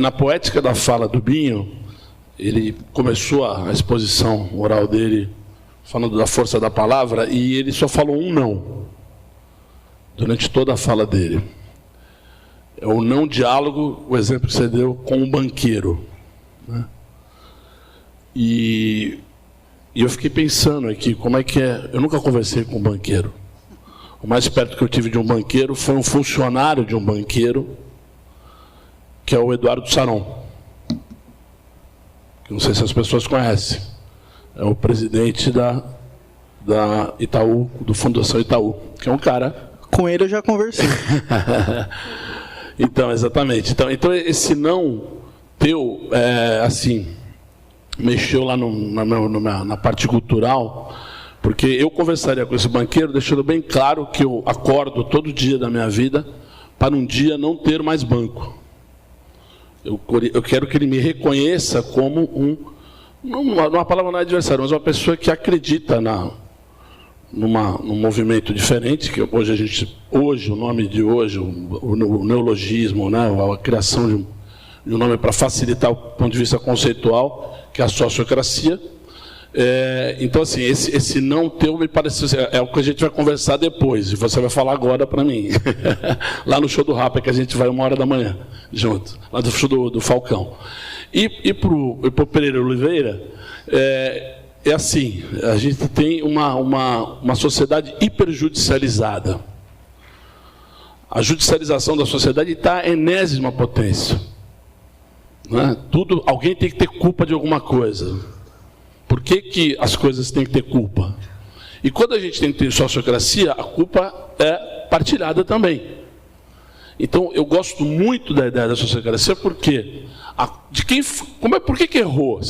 Na poética da fala do Binho, ele começou a exposição oral dele falando da força da palavra, e ele só falou um não durante toda a fala dele. É o não diálogo, o exemplo que você deu com um banqueiro, né? E eu fiquei pensando aqui, como é que é... Eu nunca conversei com um banqueiro. O mais perto que eu tive de um banqueiro foi um funcionário de um banqueiro, que é o Eduardo Saron. Que não sei se as pessoas conhecem. É o presidente da Itaú, do Fundação Itaú, que é um cara... Com ele eu já conversei. Então, exatamente. Então esse não teu, assim, mexeu lá na parte cultural, porque eu conversaria com esse banqueiro, deixando bem claro que eu acordo todo dia da minha vida para um dia não ter mais banco. Eu quero que ele me reconheça como uma palavra não é adversário, mas uma pessoa que acredita num movimento diferente, que hoje o nome de hoje, o neologismo, né, a criação de um nome para facilitar o ponto de vista conceitual, que é a sociocracia. Então, assim, esse não teu me parece é o que a gente vai conversar depois, e você vai falar agora para mim. Lá no show do Rapa, que a gente vai 1h junto, lá do show do Falcão. E pro Pereira Oliveira, é assim, a gente tem uma sociedade hiperjudicializada. A judicialização da sociedade está à enésima potência. Né? Alguém tem que ter culpa de alguma coisa. Por que as coisas têm que ter culpa? E quando a gente tem que ter sociocracia, a culpa é partilhada também. Então, eu gosto muito da ideia da sociocracia, porque por que errou?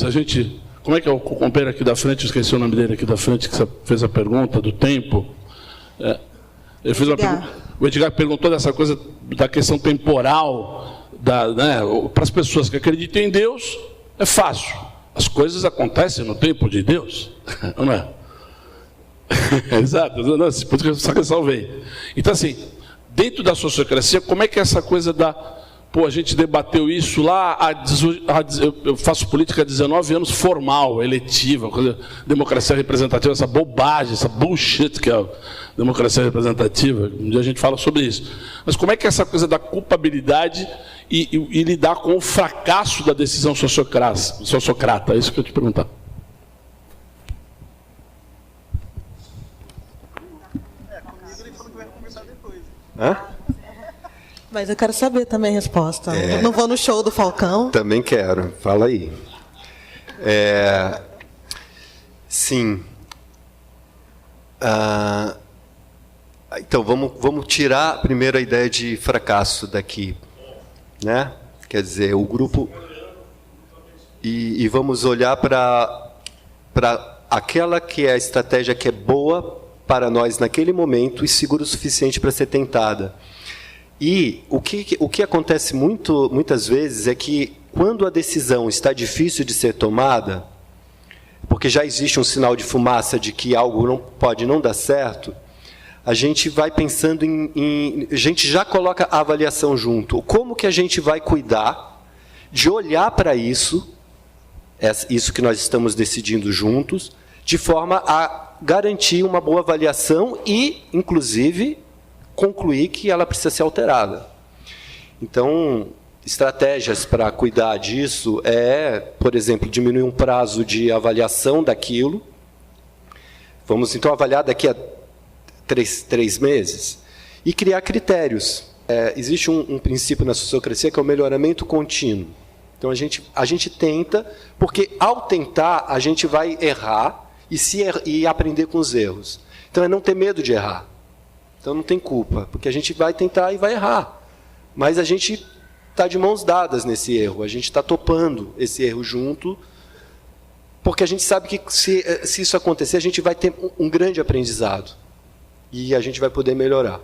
Como é que é o companheiro aqui da frente, eu esqueci o nome dele aqui da frente, que fez a pergunta do tempo. Ele fez o Edgar perguntou dessa coisa da questão temporal, né, para as pessoas que acreditam em Deus, é fácil. As coisas acontecem no tempo de Deus, não é? Exato, por isso que eu só ressalvei. Então, assim, dentro da sociocracia, como é que é essa coisa a gente debateu isso lá, eu faço política há 19 anos, formal, eletiva, democracia representativa, essa bobagem, essa bullshit que é a democracia representativa, um dia a gente fala sobre isso. Mas como é que é essa coisa da culpabilidade e lidar com o fracasso da decisão sociocrata? É isso que eu te perguntar. Comigo ele falou que vai conversar depois. Hã? Mas eu quero saber também a resposta. Eu não vou no show do Falcão. Também quero. Fala aí. Sim. Então, vamos tirar primeiro a ideia de fracasso daqui, né? Quer dizer, o grupo... E vamos olhar para aquela que é a estratégia que é boa para nós naquele momento e segura o suficiente para ser tentada. E o que acontece muitas vezes é que, quando a decisão está difícil de ser tomada, porque já existe um sinal de fumaça de que algo pode não dar certo, a gente vai pensando a gente já coloca a avaliação junto. Como que a gente vai cuidar de olhar para isso que nós estamos decidindo juntos, de forma a garantir uma boa avaliação e, inclusive, concluir que ela precisa ser alterada. Então, estratégias para cuidar disso por exemplo, diminuir um prazo de avaliação daquilo. Vamos, então, avaliar daqui a 3 meses e criar critérios. Existe um princípio na sociocracia que é o melhoramento contínuo. Então, a gente tenta, porque, ao tentar, a gente vai errar e aprender com os erros. Então, é não ter medo de errar. Então, não tem culpa, porque a gente vai tentar e vai errar. Mas a gente está de mãos dadas nesse erro, a gente está topando esse erro junto porque a gente sabe que se isso acontecer, a gente vai ter um grande aprendizado e a gente vai poder melhorar.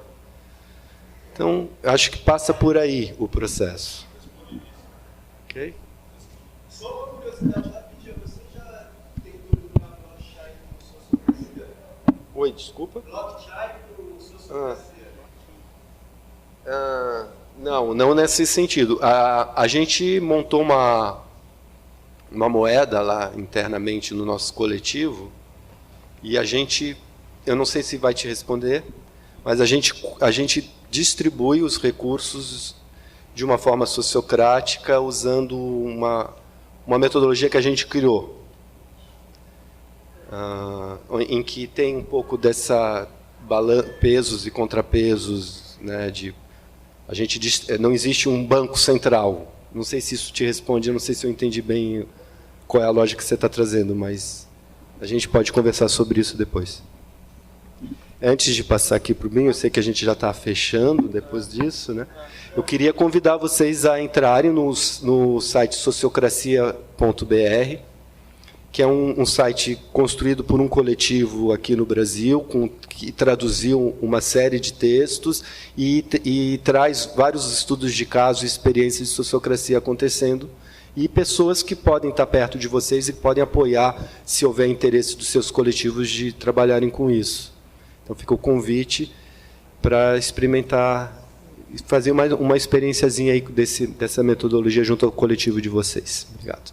Então, acho que passa por aí o processo. Ok? Só uma curiosidade rapidinha, você já tentou jogar blockchain com sociocracia? Oi, desculpa? Blockchain com sociocracia. Não nesse sentido. A gente montou uma moeda lá internamente no nosso coletivo e eu não sei se vai te responder, mas a gente distribui os recursos de uma forma sociocrática usando uma metodologia que a gente criou, em que tem um pouco dessa pesos e contrapesos, né, não existe um banco central. Não sei se isso te responde, eu não sei se eu entendi bem qual é a lógica que você está trazendo, mas a gente pode conversar sobre isso depois. Antes de passar aqui para o Binho, eu sei que a gente já está fechando depois disso, né? Eu queria convidar vocês a entrarem no site sociocracia.br, que é um site construído por um coletivo aqui no Brasil, que traduziu uma série de textos e traz vários estudos de caso e experiências de sociocracia acontecendo, e pessoas que podem estar perto de vocês e que podem apoiar, se houver interesse dos seus coletivos de trabalharem com isso. Então, fica o convite para experimentar, fazer uma experiênciazinha aí dessa metodologia junto ao coletivo de vocês. Obrigado.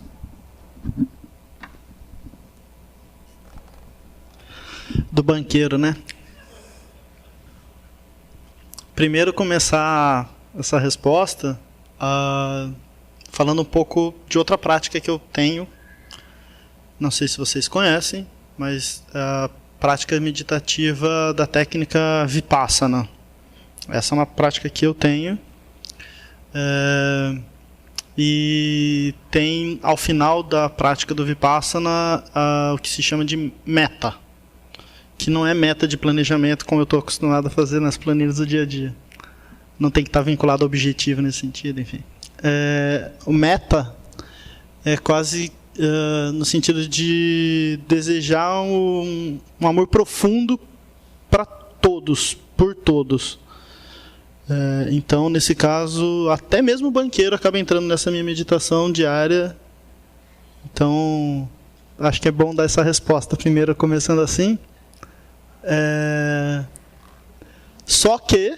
Do banqueiro, né? Primeiro começar essa resposta falando um pouco de outra prática que eu tenho. Não sei se vocês conhecem, mas a prática meditativa da técnica Vipassana. Essa é uma prática que eu tenho. E tem, ao final da prática do Vipassana, o que se chama de meta, que não é meta de planejamento, como eu estou acostumado a fazer nas planilhas do dia a dia. Não tem que estar vinculado ao objetivo nesse sentido, enfim. O meta é quase no sentido de desejar um amor profundo para todos, por todos. Então, nesse caso, até mesmo o banqueiro acaba entrando nessa minha meditação diária. Então, acho que é bom dar essa resposta primeiro, começando assim. Só que,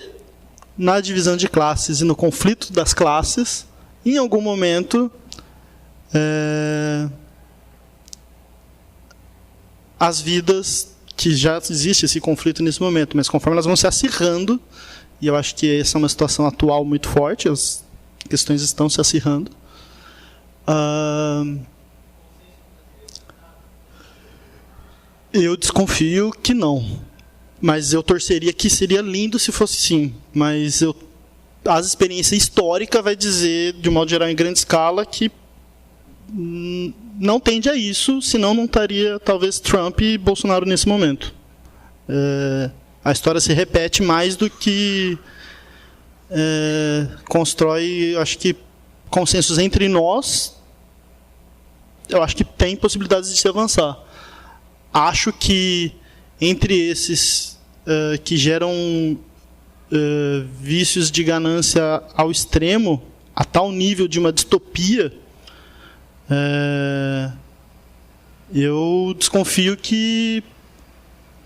na divisão de classes e no conflito das classes, em algum momento, as vidas, que já existe esse conflito nesse momento, mas conforme elas vão se acirrando, e eu acho que essa é uma situação atual muito forte, as questões estão se acirrando, eu desconfio que não. Mas eu torceria que seria lindo se fosse sim. Mas a experiência histórica vai dizer, de modo geral, em grande escala, que não tende a isso, senão não estaria, talvez, Trump e Bolsonaro nesse momento. A história se repete mais do que constrói, acho que, consensos entre nós. Eu acho que tem possibilidades de se avançar. Acho que entre esses que geram vícios de ganância ao extremo, a tal nível de uma distopia, eu desconfio que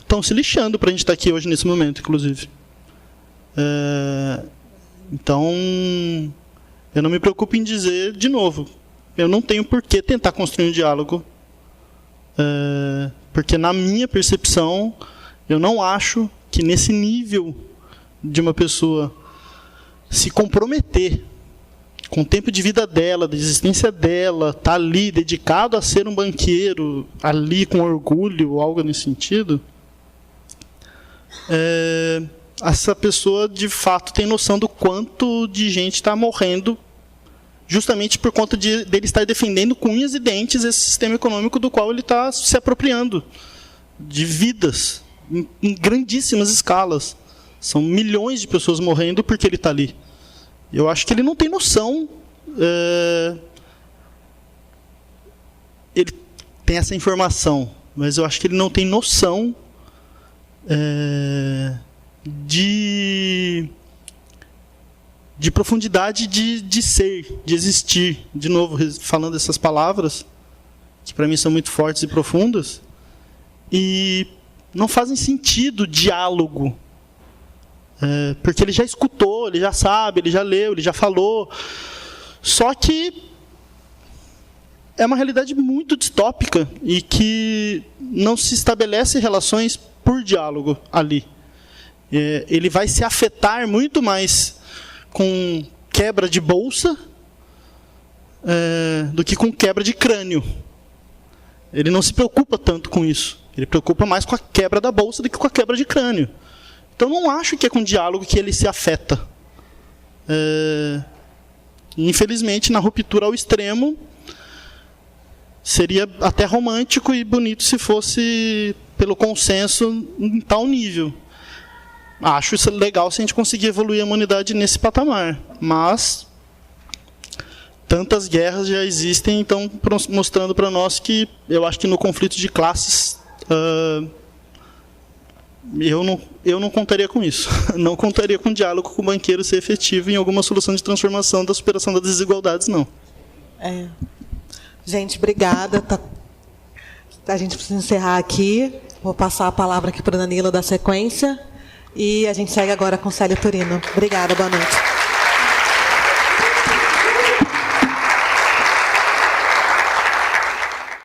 estão se lixando para a gente estar aqui hoje nesse momento, inclusive. Então, eu não me preocupo em dizer, de novo, eu não tenho por que tentar construir um diálogo, porque na minha percepção, eu não acho que nesse nível de uma pessoa se comprometer com o tempo de vida dela, da existência dela, tá ali dedicado a ser um banqueiro, ali com orgulho, ou algo nesse sentido, essa pessoa de fato tem noção do quanto de gente está morrendo justamente por conta dele estar defendendo com unhas e dentes esse sistema econômico do qual ele está se apropriando de vidas em grandíssimas escalas. São milhões de pessoas morrendo porque ele está ali. Eu acho que ele não tem noção. Ele tem essa informação, mas eu acho que ele não tem noção de profundidade de ser, de existir. De novo, falando essas palavras, que para mim são muito fortes e profundas, e não fazem sentido diálogo. Porque ele já escutou, ele já sabe, ele já leu, ele já falou. Só que é uma realidade muito distópica e que não se estabelece relações por diálogo ali. Ele vai se afetar muito mais com quebra de bolsa do que com quebra de crânio. Ele não se preocupa tanto com isso. Ele preocupa mais com a quebra da bolsa do que com a quebra de crânio. Então, não acho que é com diálogo que ele se afeta. Infelizmente, na ruptura ao extremo, seria até romântico e bonito se fosse pelo consenso em tal nível. Acho isso legal se a gente conseguir evoluir a humanidade nesse patamar. Mas tantas guerras já existem, então mostrando para nós que eu acho que no conflito de classes eu não contaria com isso. Não contaria com diálogo com o banqueiro ser efetivo em alguma solução de transformação da superação das desigualdades, não. Gente, obrigada. A gente precisa encerrar aqui. Vou passar a palavra aqui para o Danilo dar sequência. E a gente segue agora com Célio Turino. Obrigada, boa noite.